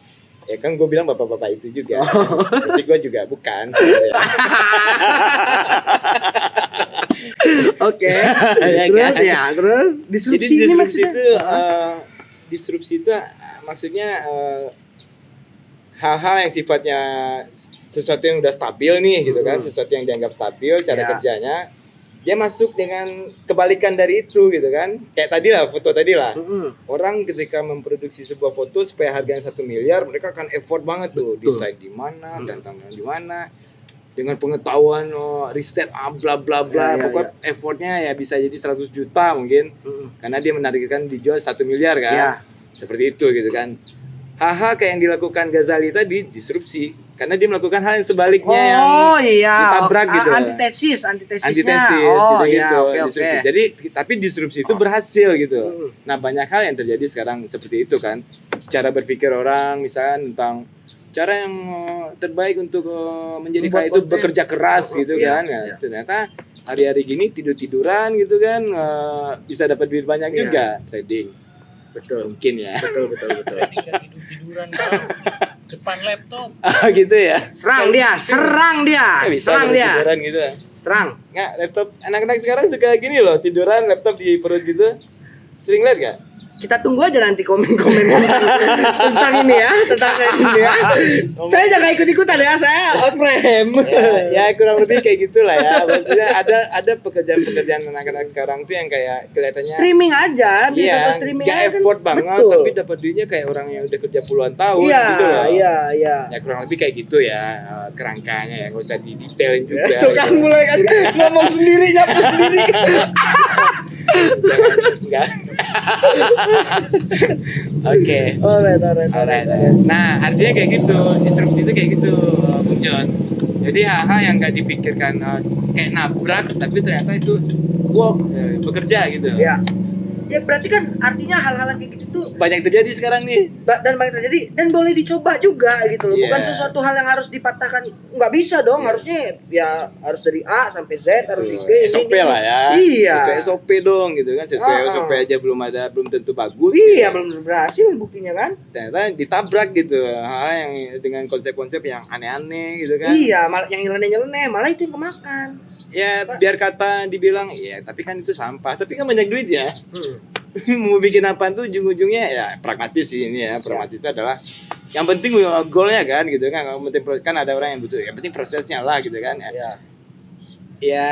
Ya kan gue bilang bapak-bapak itu juga. Berarti gue juga bukan. Oke. Terus disrupsi. Jadi disrupsi itu disrupsi itu maksudnya hal-hal yang sifatnya sesuatu yang udah stabil nih gitu kan, sesuatu yang dianggap stabil cara kerjanya, dia masuk dengan kebalikan dari itu gitu kan. Kayak tadi lah, foto tadi lah. Orang ketika memproduksi sebuah foto supaya harganya 1 miliar, mereka akan effort banget tuh, desain di mana, dan tangan di mana, dengan pengetahuan riset bla bla bla. Pokoknya effortnya ya bisa jadi 100 juta mungkin. Karena dia menargetkan dijual 1 miliar kan. Seperti itu gitu kan. Hal-hal kayak yang dilakukan Ghazali tadi disrupsi karena dia melakukan hal yang sebaliknya yang ditabrak gitu. Antitesisnya. Disrupsi. Jadi tapi disrupsi itu berhasil gitu. Nah, banyak hal yang terjadi sekarang seperti itu kan. Cara berpikir orang misalnya tentang cara yang terbaik untuk menjadi kaya itu bekerja keras gitu kan. Ya, ternyata hari-hari gini tidur-tiduran gitu kan bisa dapat duit banyak juga trading. Betul. Mungkin ya. Betul. Trading nggak tidur-tiduran depan laptop. Gitu ya. Serang dia. Tiduran gitu. Serang. Nggak, laptop anak-anak sekarang suka gini loh, tiduran laptop di perut gitu. Sering lihat gak? Kita tunggu aja nanti komen-komen tentang ini ya, tentang ini ya. Saya jangan ikut-ikutan ya, saya out frame. Ya kurang lebih kayak gitulah ya. Maksudnya ada pekerjaan-pekerjaan anak-anak sekarang tuh yang kayak kelihatannya streaming aja, streaming aja effort kan, banget, tapi dapat duitnya kayak orang yang udah kerja puluhan tahun gitu loh. Iya. Ya kurang lebih kayak gitu ya kerangkanya ya, nggak usah didetailin juga. Tuh kan mulai kan ngomong sendiri, nyapu sendiri. Enggak. Oke. Alright. Nah, artinya kayak gitu, disrupsi itu kayak gitu, Bung John. Jadi hal-hal yang nggak dipikirkan kayak nabrak, tapi ternyata itu bekerja gitu. Ya berarti kan artinya hal-hal kayak gitu tuh banyak terjadi sekarang nih. Dan banyak terjadi dan boleh dicoba juga gitu loh. Bukan sesuatu hal yang harus dipatahkan. Nggak bisa dong, harusnya ya harus dari A sampai Z, harus SOP lah ya. Iya. Sesuai SOP dong gitu kan. Sesuai SOP aja belum tentu bagus. Iya, belum berhasil buktinya kan. Ternyata ditabrak gitu. Hal yang dengan konsep-konsep yang aneh-aneh gitu kan. Iya, malah yang nyeleneh-nyeleneh, malah itu yang kemakan. Ya biar kata dibilang, ya tapi kan itu sampah, tapi kan banyak duit ya. Mau bikin apa tuh ujung-ujungnya ya pragmatis sih ini ya. Pragmatis itu adalah yang penting goalnya kan gitu kan. Yang penting kan ada orang yang butuh, yang penting prosesnya lah gitu kan. Ya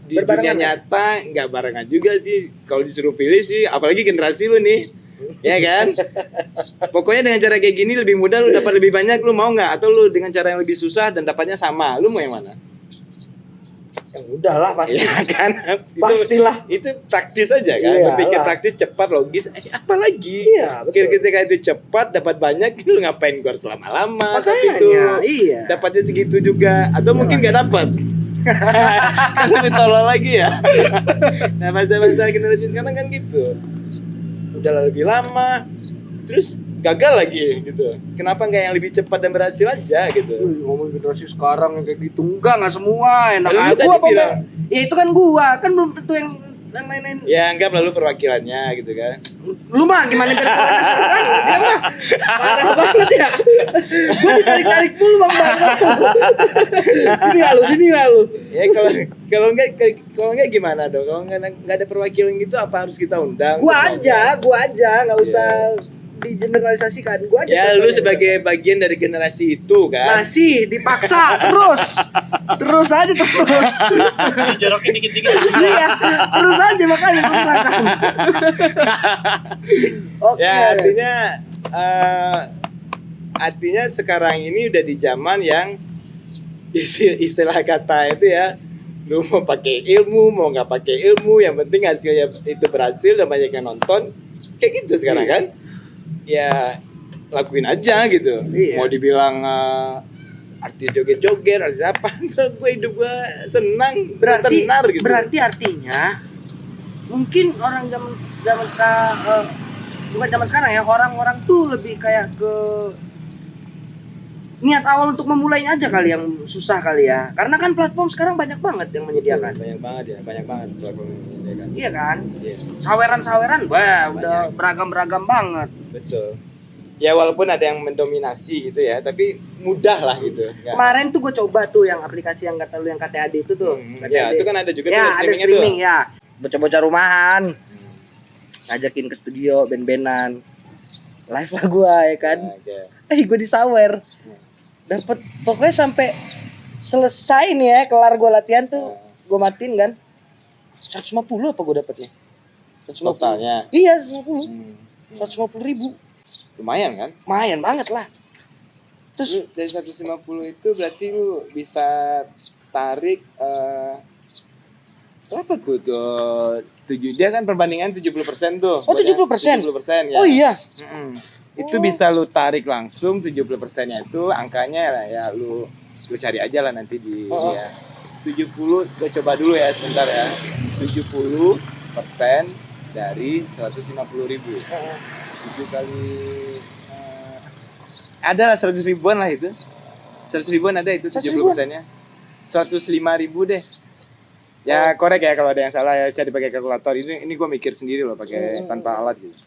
di dunia nyata nggak barengan juga sih. Kalau disuruh pilih sih, apalagi generasi lu nih, ya kan. Pokoknya dengan cara kayak gini lebih mudah, lu dapat lebih banyak, lu mau nggak? Atau lu dengan cara yang lebih susah dan dapatnya sama, lu mau yang mana? Yang udahlah pasti. Ya kan? Pastilah. Itu praktis aja kan. Iyalah. Berpikir praktis, cepat, logis. Apa lagi? Iya, betul. Ketika itu cepat, dapat banyak, lu ngapain gua harus lama-lama? Tapi itu iya. dapatnya segitu juga, atau mungkin nggak dapat. Kan lebih tolol lagi ya. Nah, masa-masa generasi sekarang kan gitu. Udah lebih lama, terus gagal lagi gitu. Kenapa nggak yang lebih cepat dan berhasil aja gitu? Ngomong generasi sekarang yang kayak gitu enggak semua enak Lu aja. tadi Gua bilang. Ya itu kan gua, kan belum tentu yang lain-lain. Ya anggap lalu perwakilannya gitu kan. Lu mah gimana biar gua sekarang? Dia mah parah banget ya. Gua ditarik-tarik mulu Bang. Sini lah lu. Ya kalau enggak gimana dong? Kalau enggak ada perwakilan gitu apa harus kita undang? Gua aja enggak usah digeneralisasikan. Gua aja. Ya lu sebagai bagian dari generasi itu kan. Masih dipaksa terus aja terus. Dijorokin dikit-dikit. Iya, terus aja makanya paksakan. Oke. Ya artinya sekarang ini udah di zaman yang istilah kata itu ya, lu mau pakai ilmu mau nggak pakai ilmu, yang penting hasilnya itu berhasil dan banyak yang nonton, kayak gitu sekarang kan. Ya lakuin aja gitu. Iya. Mau dibilang artis joget-joget, artis apa, gue hidup gue senang, tenar gitu. Berarti artinya mungkin orang zaman sekarang, bukan zaman sekarang ya, orang-orang tuh lebih kayak ke niat awal untuk memulainya aja kali yang susah kali ya. Karena kan platform sekarang banyak banget yang menyediakan. Banyak banget platform yang menyediakan. Iya kan? Iya. Saweran, wah udah beragam-beragam banget. Betul. Ya walaupun ada yang mendominasi gitu ya, tapi mudah lah gitu. Ya. Kemarin tuh gue coba tuh yang aplikasi yang kata lu yang KTAD itu tuh. Ya itu kan ada juga ya, tuh ada streaming ya. Bocah-bocah rumahan. Ngajakin ke studio band-bandan. Live lah gue ya kan. Gue disawer. Dapat pokoknya sampai selesai nih ya, kelar gue latihan tuh gue matiin kan. 150 apa gue dapetnya? 150. Totalnya. Iya 150. 150.000. Lumayan kan? Lumayan banget lah. Terus dari 150 itu berarti lu bisa tarik berapa tuh? Dia kan perbandingan 70% tuh. Oh 70%? 70% ya. Oh iya. Itu bisa lu tarik langsung 70%-nya itu angkanya ya lu cari aja lah nanti di ya. 70 gue coba dulu ya sebentar ya. 70% dari 150.000. 7 kali ada lah 100 ribuan lah itu. 100 ribuan ada itu 70%-nya. 105.000 deh. Ya korek ya kalau ada yang salah ya, cari pakai kalkulator. Ini gue mikir sendiri loh pakai tanpa alat gitu.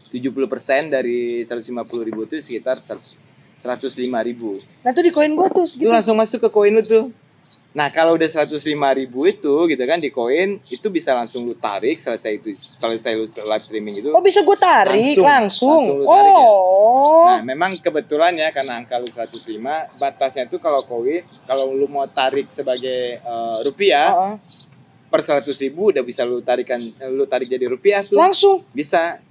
70% dari 150.000 itu sekitar 105.000. Nah itu di koin gua tuh Lu langsung masuk ke koin lu tuh. Nah kalau udah 105.000 itu gitu kan di koin, itu bisa langsung lu tarik selesai lu live streaming itu. Oh bisa gua tarik langsung. Lu tarik, ya. Nah memang kebetulan ya karena angka lu 105, batasnya tuh kalau koin, kalau lu mau tarik sebagai rupiah, per 100.000 udah bisa lu tarik jadi rupiah tuh. Langsung bisa.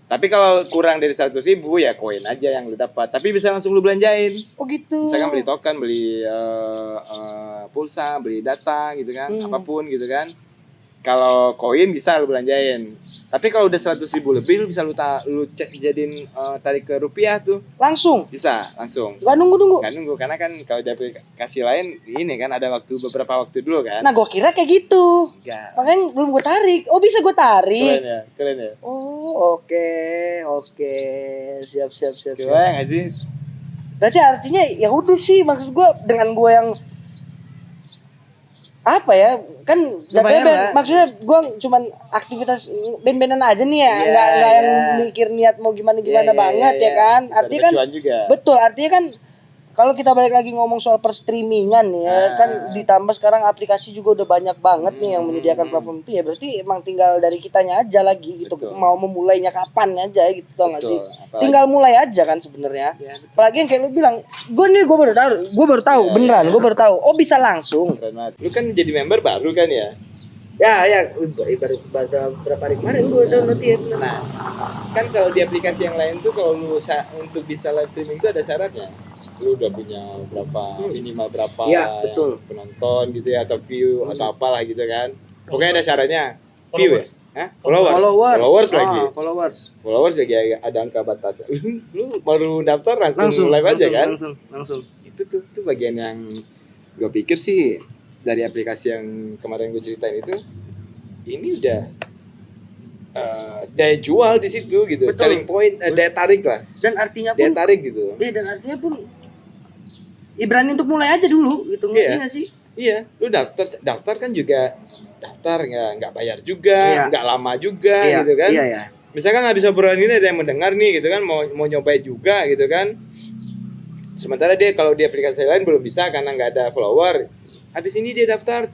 Tapi kalau kurang dari 100.000 ya koin aja yang lu dapat. Tapi bisa langsung lu belanjain. Oh gitu. Misalkan beli token, beli pulsa, beli data gitu kan, apapun gitu kan. Kalau koin bisa lu belanjain. Tapi kalau udah 100.000 lebih lu bisa lu jadiin tarik ke rupiah tuh. Langsung? Bisa, langsung. Gak nunggu? Gak nunggu, karena kan kalau di aplikasi lain ini kan ada beberapa waktu dulu kan. Nah gua kira kayak gitu. Enggak. Makanya belum gua tarik. Oh bisa gua tarik. Keren ya. Oh oke. Siap. Coba nggak sih? Berarti artinya ya udah sih, maksud gua dengan gua yang apa ya, kan maksudnya gue cuman aktivitas band-bandan aja nih ya, nggak yang mikir niat mau gimana banget ya kan. Artinya kan betul, artinya kan kalau kita balik lagi ngomong soal perstreamingan ya kan, ditambah sekarang aplikasi juga udah banyak banget nih yang menyediakan platform itu ya, berarti emang tinggal dari kitanya aja lagi gitu. Mau memulainya kapan aja gitu, tau nggak sih? Tinggal mulai aja kan sebenarnya. Apalagi yang kayak lu bilang, gue baru tahu beneran, gue baru tahu. Oh bisa langsung. Lu kan jadi member baru kan ya? Ya, baru berapa hari kemarin gue download ya. Nah, kan kalau di aplikasi yang lain tuh kalau lu untuk bisa live streaming itu ada syaratnya. lu udah punya berapa minimal berapa betul. penonton gitu ya atau view atau apalah gitu kan. Pokoknya ada syaratnya. View ya? Hah? Followers lagi. Followers lagi ada angka batas. Lu baru daftar langsung live aja kan? Langsung. Itu tuh bagian yang gue pikir sih dari aplikasi yang kemarin gue ceritain itu ini udah daya jual di situ gitu. Betul. Selling point, daya tarik lah. Dan artinya pun daya tarik gitu. Iya, dan artinya pun berani untuk mulai aja dulu gitu. Nggak sih? Iya, lu daftar kan juga daftar nggak bayar juga, nggak lama juga gitu kan. Iya. Misalkan habis obrolan ini ada yang mendengar nih gitu kan, mau nyobain juga gitu kan. Sementara dia kalau di aplikasi lain belum bisa karena nggak ada follower. Habis ini dia daftar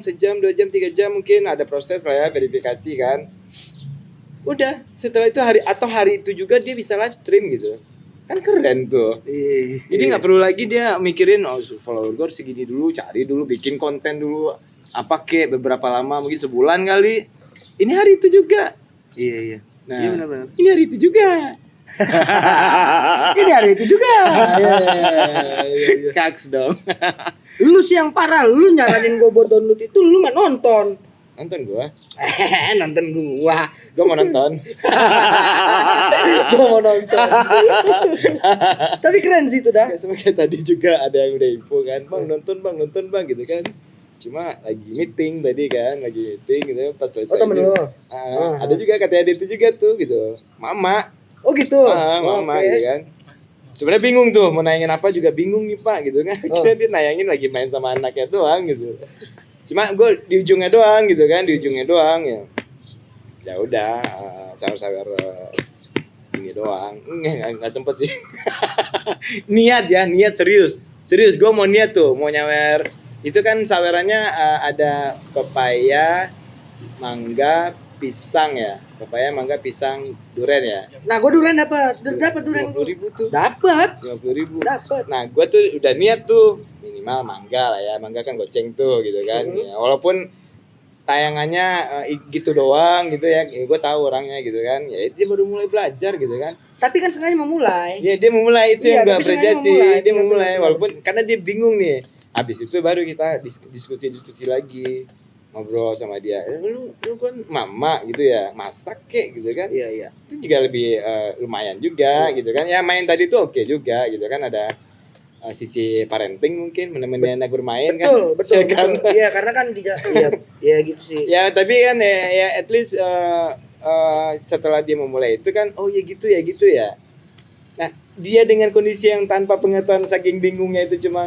sejam, 2 jam, 3 jam mungkin ada proses lah ya verifikasi kan. Udah, setelah itu hari itu juga dia bisa live stream gitu. Kan keren tuh. Jadi nggak perlu lagi dia mikirin follower gue segini dulu, cari dulu, bikin konten dulu, apa kek beberapa lama mungkin sebulan kali. Ini hari itu juga. Iya. Nah, iya benar. Ini hari itu juga. Ini hari itu juga. Iya. Kaks dong. Lu sih yang parah, lu nyaranin gue buat download itu lu nggak nonton. Nonton gua. Nonton gua. Gua mau nonton. Gua mau nonton. Tapi keren sih itu dah. Sama kayak tadi juga ada yang udah info kan, Bang nonton bang gitu kan. Cuma lagi meeting tadi kan, gitu pas selesai. Oh temen lu? Ada juga katanya ada itu juga tuh gitu. Mama. Oh gitu? Mama gitu kan. Sebenarnya bingung tuh mau nayangin apa juga bingung nih Pak gitu kan. Kira dia nayangin lagi main sama anaknya doang gitu. Cuma gue di ujungnya doang gitu kan, ya. Ya udah sawer ini doang. Enggak sempet sih. niat serius gue mau niat tuh mau nyawer. Itu kan sawerannya ada pepaya, mangga, pisang ya. Pepaya, mangga, pisang, duren ya. Nah, gue duren dapat duren 50.000 tuh. Dapat. 50.000. Dapat. Nah, gue tuh udah niat tuh minimal mangga lah ya. Mangga kan goceng tuh gitu kan. Ya, walaupun tayangannya gitu doang gitu ya. Gue tahu orangnya gitu kan. Ya dia baru mulai belajar gitu kan. Tapi kan sengaja memulai. Iya, dia memulai itu yang gue apresiasi. Dia memulai walaupun karena dia bingung nih. Habis itu baru kita diskusi lagi, ngobrol sama dia. Lu kan mama gitu ya, masak kek gitu kan. Iya. Itu juga lebih lumayan juga gitu kan. Ya main tadi tuh oke juga gitu kan, ada sisi parenting mungkin menemani anak bermain. Betul, ya kan. Iya, karena kan iya gitu sih. Ya tapi kan ya at least setelah dia memulai itu kan oh ya gitu ya. Nah, dia dengan kondisi yang tanpa pengetahuan saking bingungnya itu cuma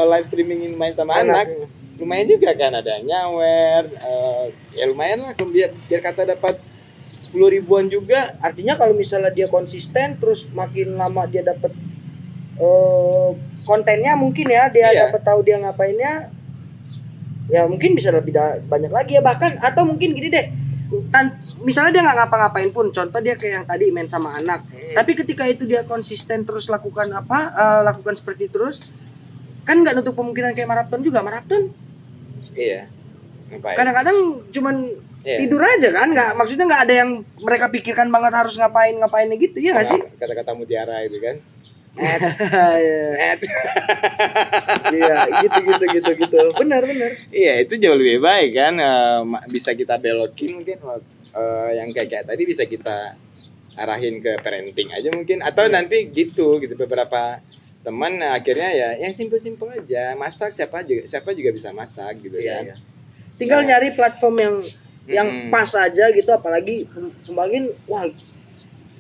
live streamingin main sama anak. Lumayan juga kan, ada yang nyawer, ya lumayan lah biar kata dapat 10 ribuan juga. Artinya kalau misalnya dia konsisten terus makin lama dia dapat kontennya mungkin ya, dia dapat tahu dia ngapainnya, ya mungkin bisa lebih banyak lagi ya, bahkan atau mungkin gini deh, misalnya dia nggak ngapa-ngapain pun, contoh dia kayak yang tadi main sama anak, tapi ketika itu dia konsisten terus lakukan seperti terus, kan nggak nutup kemungkinan kayak maraton. Iya. Ngapain? Kadang-kadang cuman tidur aja kan, maksudnya nggak ada yang mereka pikirkan banget harus ngapainnya gitu ya nggak sih? Kata-kata mutiara itu kan. Iya, gitu. Benar. Iya, itu jauh lebih baik kan, bisa kita belokin mungkin yang kayak tadi bisa kita arahin ke parenting aja mungkin, atau nanti gitu beberapa teman akhirnya ya yang simpel aja, masak siapa juga bisa masak gitu kan. Tinggal nyari platform yang pas aja gitu, apalagi kembangin wah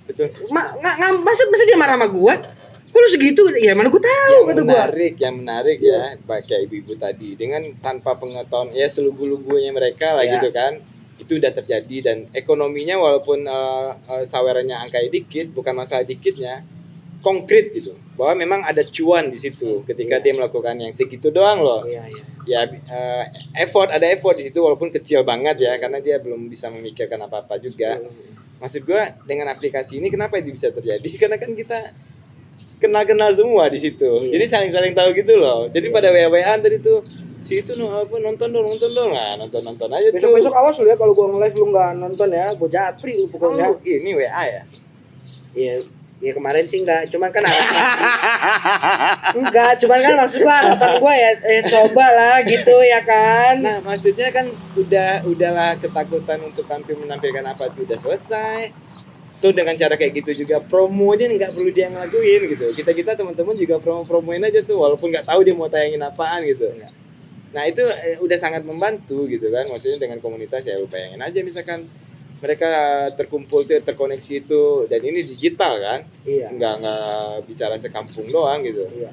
betul. Masa dia marah sama gua? Kok lu segitu? Ya mana gua tahu kata gua. Yang menarik ya, pakai ibu tadi dengan tanpa pengetahuan ya selugu-lugunya mereka lah gitu kan. Itu udah terjadi dan ekonominya walaupun sawerannya angkanya dikit, bukan masalah dikitnya, konkret gitu. Bahwa memang ada cuan di situ ketika dia melakukan yang segitu doang loh. Ya effort di situ walaupun kecil banget ya, karena dia belum bisa memikirkan apa-apa juga. Maksud gua dengan aplikasi ini kenapa itu bisa terjadi? Karena kan kita kenal semua di situ. Jadi saling tahu gitu loh. Jadi pada WA-an tadi tuh si itu nonton dong. Nah, nonton aja tuh. Besok awas lu ya kalau gua nge-live lu enggak nonton ya, gua japri lu pokoknya. Ini WA ya? Iya. Ya kemarin sih enggak, cuman kan enggak, cuman kan maksud gua harapan gua ya coba lah gitu ya kan. Nah, maksudnya kan udahlah ketakutan untuk tampil menampilkan apa itu udah selesai. Tuh dengan cara kayak gitu juga promonya nggak perlu dia ngelakuin gitu. Kita teman-teman juga promoin aja tuh walaupun nggak tahu dia mau tayangin apaan gitu. Nah, itu udah sangat membantu gitu kan. Maksudnya dengan komunitas ya lu bayangin aja misalkan mereka terkumpul tuh terkoneksi itu dan ini digital kan. Iya. Nggak bicara sekampung doang gitu. Iya.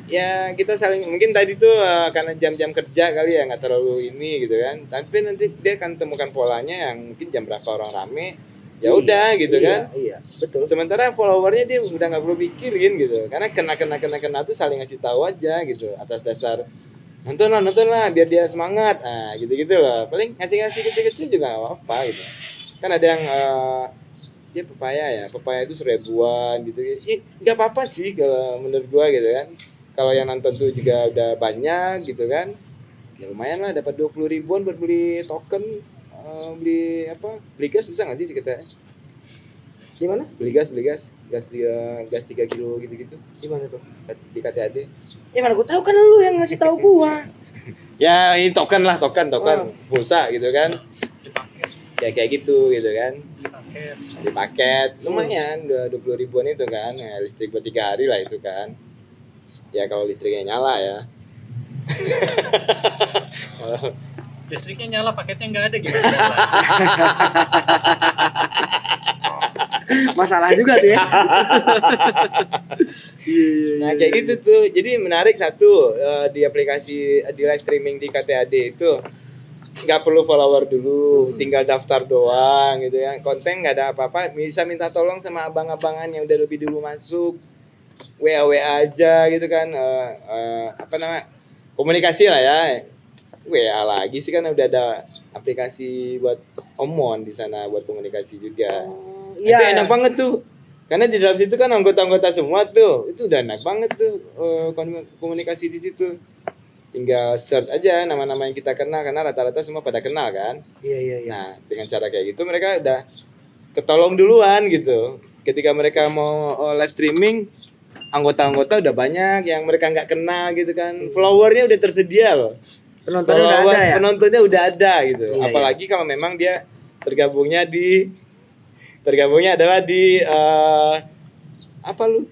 Ya kita saling mungkin tadi tuh karena jam-jam kerja kali ya nggak terlalu ini gitu kan, tapi nanti dia akan temukan polanya yang mungkin jam berapa orang rame ya udah gitu kan. Iya betul. Sementara followernya dia udah nggak perlu pikirin gitu karena kena tuh saling ngasih tahu aja gitu atas dasar nonton lah biar dia semangat, nah gitu loh. Paling ngasih kecil-kecil juga nggak apa-apa gitu kan. Ada yang dia pepaya itu 1.000-an gitu ya, nggak apa-apa sih kalau menurut gua gitu kan. Kalau yang nonton tuh juga udah banyak gitu kan, ya lumayan lah dapat 20.000-an buat beli token, beli gas bisa nggak sih kita? Di mana? Beli gas 3 kilo gitu. Di mana tuh? Di KTAD. Ya mana gua tahu kan lu yang ngasih tahu gua. Ya ini token pulsa gitu kan. Dipaket. Ya kayak gitu kan. Dipaket. Di paket lumayan udah 20.000-an itu kan, ya, listrik buat 3 hari lah itu kan. Ya kalau listriknya nyala ya. Listriknya nyala, paketnya nggak ada gimana? Masalah juga tuh ya. Nah kayak gitu tuh. Jadi menarik satu di aplikasi di live streaming di KTAD itu nggak perlu follower dulu, tinggal daftar doang gitu ya. Konten nggak ada apa-apa, bisa minta tolong sama abang-abangan yang udah lebih dulu masuk. WA aja gitu kan, komunikasi lah ya. WA lagi sih kan udah ada aplikasi buat omon di sana buat komunikasi juga. Itu enak banget tuh. Karena di dalam situ kan anggota-anggota semua tuh. Itu udah enak banget tuh komunikasi di situ. Tinggal search aja nama-nama yang kita kenal karena rata-rata semua pada kenal kan. Iya. Nah, dengan cara kayak gitu mereka udah ketolong duluan gitu. Ketika mereka mau live streaming, anggota-anggota udah banyak yang mereka nggak kenal gitu kan. Followernya udah tersedia loh. Penontonnya udah ada gitu. Iya, apalagi kalau memang dia tergabungnya adalah di apa lu?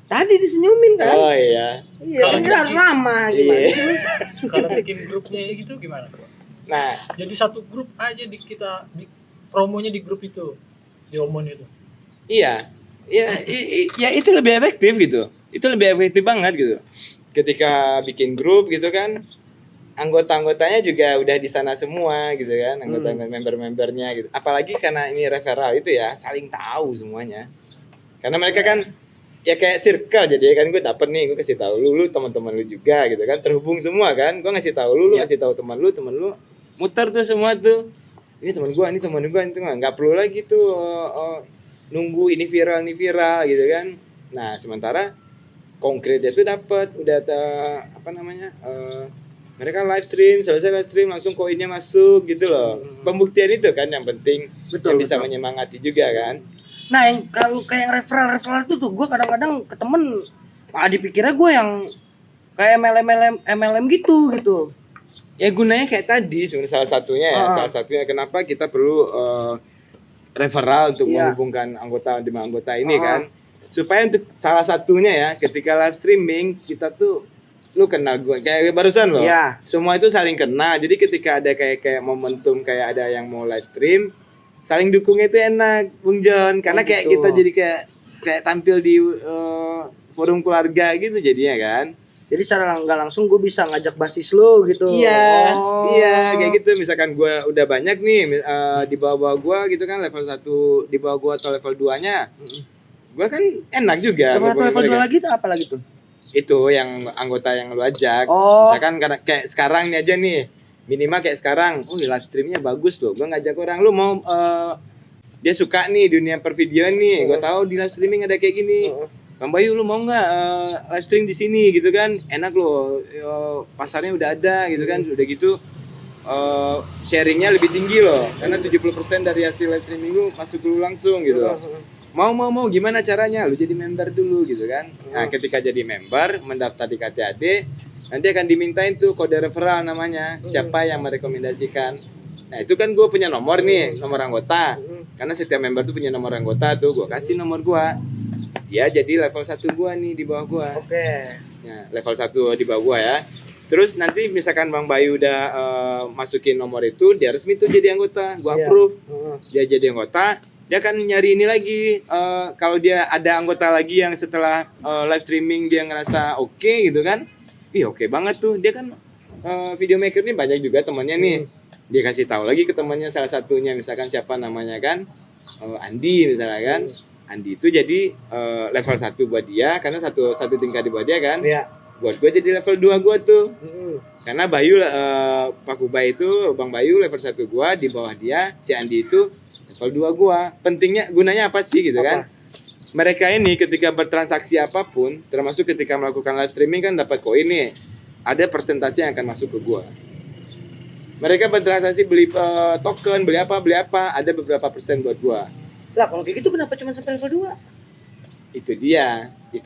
Tadi disenyumin kan? Oh iya. Iya, kan dia harus lama gimana? Iya. Kalau bikin grupnya gitu gimana? Nah, jadi satu grup aja kita promonya di grup itu, di omon itu. Iya. Ya itu lebih efektif gitu. Itu lebih efektif banget gitu. Ketika bikin grup gitu kan, anggota-anggotanya juga udah di sana semua gitu kan, member-membernya gitu. Apalagi karena ini referral itu ya, saling tahu semuanya. Karena mereka kan ya kayak circle jadi kan, gue dapet nih, gue kasih tahu lu teman-teman lu juga gitu kan, terhubung semua kan. Gue ngasih tahu lu ngasih tahu teman lu muter tuh semua tuh. Ini teman gue itu nggak perlu lagi tuh nunggu ini viral gitu kan. Nah sementara konkretnya tuh dapat udah mereka selesai live stream langsung koinnya masuk gitu loh. Pembuktian itu kan yang penting. Betul, yang bisa menyemangati juga kan. Nah yang kalau kayak referral itu tuh gue kadang-kadang ke temen malah dipikirnya gue yang kayak MLM gitu. Ya gunanya kayak tadi salah satunya kenapa kita perlu referral untuk menghubungkan anggota ini kan, supaya untuk salah satunya ya ketika live streaming kita tuh lu kenal gue kayak barusan loh, semua itu saling kenal. Jadi ketika ada kayak momentum kayak ada yang mau live stream, saling dukungnya itu enak Bung John, karena kayak kita jadi kayak tampil di forum keluarga gitu jadinya kan. Jadi secara nggak langsung gue bisa ngajak basis lo gitu. Iya, kayak gitu. Misalkan gue udah banyak nih di bawah gue gitu kan, level 1 di bawah gue atau level 2-nya. Gue kan enak juga. Level 2 lagi tuh apa lagi tuh? Itu yang anggota yang lu ajak. Misalkan kayak sekarang nih aja nih. Minimal kayak sekarang, live streamnya bagus loh. Gue ngajak orang, lu mau dia suka nih dunia pervideoan nih. Gue tahu di live streaming ada kayak gini. Bang Bayu, lu mau nggak live stream di sini gitu kan? Enak loh, pasarnya udah ada gitu kan. Udah gitu sharingnya lebih tinggi loh, karena 70% dari hasil live streaming lu masuk dulu langsung gitu. mau gimana caranya, lu jadi member dulu gitu kan. Nah ketika jadi member, mendaftar di KTAD, nanti akan dimintain tuh kode referral namanya, siapa yang merekomendasikan. Nah itu kan gue punya nomor nih, nomor anggota, karena setiap member tuh punya nomor anggota tuh, gue kasih nomor gue, dia jadi level 1 gue nih di bawah gue. Nah, level 1 di bawah gue ya. Terus nanti misalkan Bang Bayu udah masukin nomor itu, dia resmi tuh jadi anggota, gue approve. Dia jadi anggota, dia akan nyari ini lagi. Kalau dia ada anggota lagi yang setelah live streaming dia ngerasa oke gitu kan, oke banget tuh. Dia kan video maker ini banyak juga temannya nih. Dia kasih tahu lagi ke temannya, salah satunya misalkan siapa namanya kan, Andi misalnya kan. Andi itu jadi level 1 buat dia karena satu tingkat di bawah dia kan. Buat gue jadi level 2 gue tuh. Karena Bayu Pak Kubai itu Bang Bayu level 1 gue, di bawah dia si Andi itu level 2 gue. Pentingnya gunanya apa sih gitu kan? Mereka ini ketika bertransaksi apapun, termasuk ketika melakukan live streaming kan dapat koin nih. Ada persentase yang akan masuk ke gue. Mereka bertransaksi beli token, beli apa, ada beberapa persen buat gue. Lah kalau kayak gitu kenapa cuma sampai level 2? Itu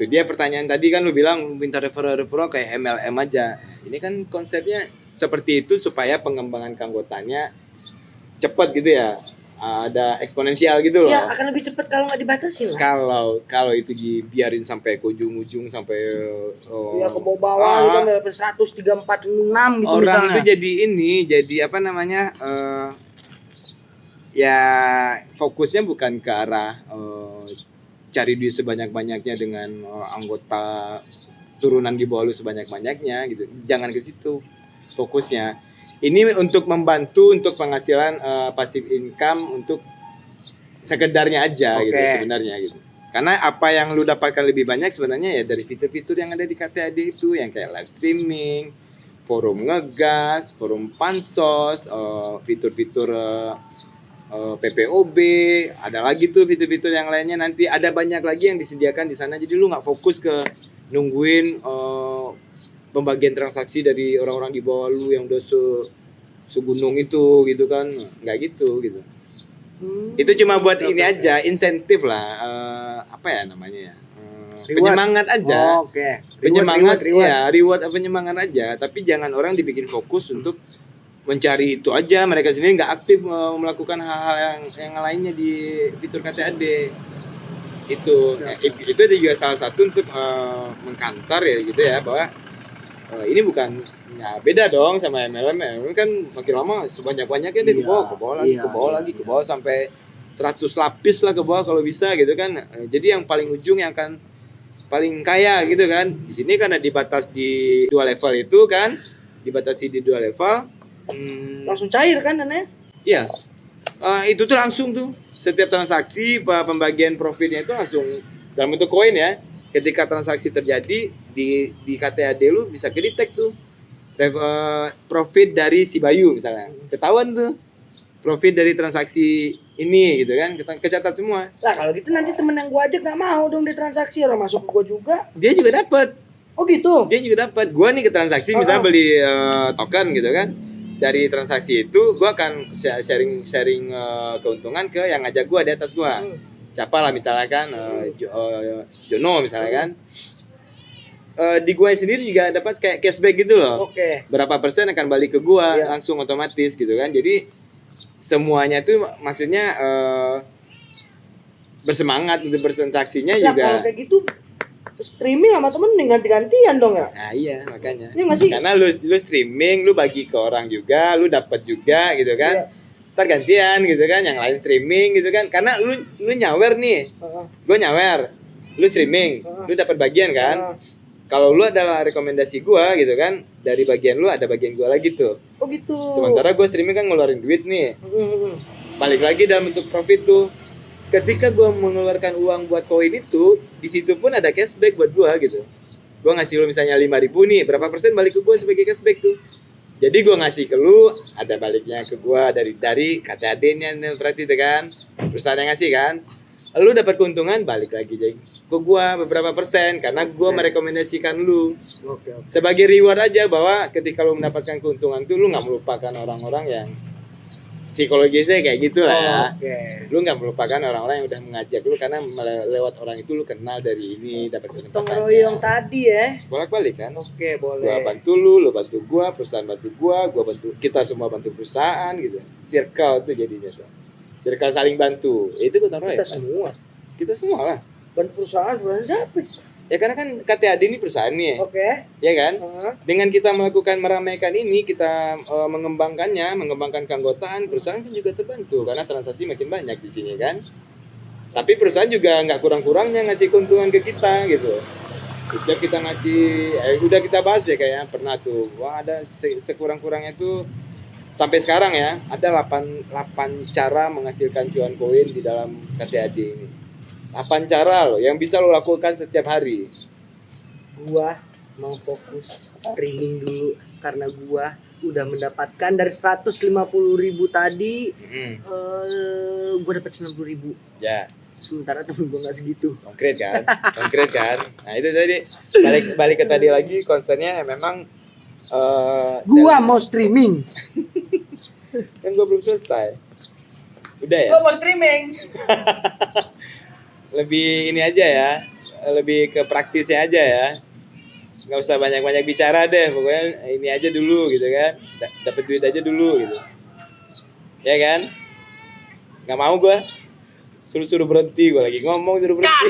dia pertanyaan tadi kan lu bilang minta referral kayak MLM aja. Ini kan konsepnya seperti itu supaya pengembangan keanggotaannya cepat gitu ya. Ada eksponensial gitu loh. Ya akan lebih cepat kalau nggak dibatasi lah. Kalau itu dibiarin sampai ke ujung-ujung sampai ke bawah gitu level 1, 3, 4, 6 gitu orang misalnya. itu jadi apa namanya? Ya fokusnya bukan ke arah cari duit sebanyak-banyaknya dengan anggota turunan di bawah lu sebanyak-banyaknya gitu. Jangan ke situ fokusnya. Ini untuk membantu untuk penghasilan passive income untuk sekedarnya aja gitu sebenarnya gitu. Karena apa yang lu dapatkan lebih banyak sebenarnya ya dari fitur-fitur yang ada di KTAD itu, yang kayak live streaming, forum ngegas, forum pansos, fitur-fitur PPOB, ada lagi tuh fitur-fitur yang lainnya, nanti ada banyak lagi yang disediakan di sana. Jadi lu nggak fokus ke nungguin pembagian transaksi dari orang-orang di bawah lu yang udah segunung itu gitu kan, nggak gitu. Itu cuma buat ini aja, insentif lah, apa ya namanya ya, penyemangat aja. Penyemangat, reward penyemangat aja. Tapi jangan orang dibikin fokus untuk mencari itu aja, mereka sendiri nggak aktif melakukan hal-hal yang lainnya di fitur KTAD. Itu juga salah satu untuk mengkantar ya gitu ya, bahwa ini bukan ya beda dong sama MLM kan makin lama sebanyak-banyaknya dia ke bawah lagi sampai 100 lapis lah ke bawah kalau bisa gitu kan. Jadi yang paling ujung yang akan paling kaya gitu kan. Di sini karena dibatas di 2 level itu kan, dibatasi di 2 level. Langsung cair kan dananya? Iya. Itu tuh langsung tuh setiap transaksi pembagian profitnya itu langsung dalam bentuk koin ya. Ketika transaksi terjadi di KTAD lu bisa kedetek tuh profit dari si Bayu misalnya, ketahuan tuh profit dari transaksi ini gitu kan, kecatat semua. Lah kalau gitu nanti temen yang gua ajak nggak mau dong di transaksi, orang masuk ke gua juga. Dia juga dapat. Oh gitu. Dia juga dapat. Gua nih ke transaksi misalnya beli token gitu kan. Dari transaksi itu gua akan sharing keuntungan ke yang ngajak gua di atas gua. Siapa lah misalnya kan Jono misalnya kan. Di gua sendiri juga dapat kayak cashback gitu loh. Berapa persen akan balik ke gua langsung otomatis gitu kan. Jadi semuanya itu maksudnya bersemangat untuk bertransaksinya juga. Kalau kayak gitu streaming sama temen ganti-gantian dong ya? Nah iya makanya. Iya masih. Karena lu streaming, lu bagi ke orang juga, lu dapat juga gitu kan. Ntar gantian gitu kan, yang lain streaming gitu kan. Karena lu nyawer nih, gue nyawer, lu streaming, lu dapat bagian kan. Kalau lu adalah rekomendasi gue gitu kan, dari bagian lu ada bagian gue lagi tuh. Oh gitu. Sementara gue streaming kan ngeluarin duit nih, balik lagi dalam bentuk profit tuh. Ketika gue mengeluarkan uang buat koin itu, di situ pun ada cashback buat gue gitu. Gue ngasih lu misalnya 5.000 nih, berapa persen balik ke gue sebagai cashback tuh. Jadi gue ngasih ke lu, ada baliknya ke gue dari KTAD-nya berarti itu kan, perusahaan yang ngasih kan. Lu dapat keuntungan balik lagi jadi ke gue beberapa persen karena gue merekomendasikan lu. Sebagai reward aja bahwa ketika lu mendapatkan keuntungan tuh lu nggak melupakan orang-orang yang psikologisnya kayak gitulah ya. Oke. Lu nggak melupakan orang-orang yang udah mengajak lu karena lewat orang itu lu kenal dari ini, dapat Gotong kesempatan. royong tadi ya. Bolak-balik kan. Oke, boleh. Gua bantu lu bantu gua, perusahaan bantu gua bantu kita semua bantu perusahaan gitu. Circle itu jadinya tuh. Circle saling bantu. Itu gotong royong. Kita semua. Kita semua lah. Dan perusahaan siapa? Ya karena kan KTAD ini perusahaan nih. Oke. Ya kan? Dengan kita melakukan meramaikan ini, kita mengembangkan keanggotaan, perusahaan kan juga terbantu karena transaksi makin banyak di sini kan. Tapi perusahaan juga nggak kurang-kurangnya ngasih keuntungan ke kita gitu. Udah kita ngasih, udah kita bahas deh kayaknya pernah tuh. Wah ada sekurang-kurangnya tuh sampai sekarang ya ada 8 cara menghasilkan cuan koin di dalam KTAD ini. 8 cara loh yang bisa lo lakukan setiap hari. Gua mau fokus streaming dulu karena gua udah mendapatkan dari 150.000 tadi, gua dapat 90.000. Ya. Sementara temen gua nggak segitu. Konkret kan? Nah itu tadi balik ke tadi lagi konsernya memang. Gua mau streaming. Kan gua belum selesai. Udah ya. Gua mau streaming. Lebih ini aja ya, lebih ke praktisnya aja ya, nggak usah banyak bicara deh, pokoknya ini aja dulu gitu kan, dapat duit aja dulu gitu, ya kan? Nggak mau gue, suruh berhenti, gue lagi ngomong suruh berhenti.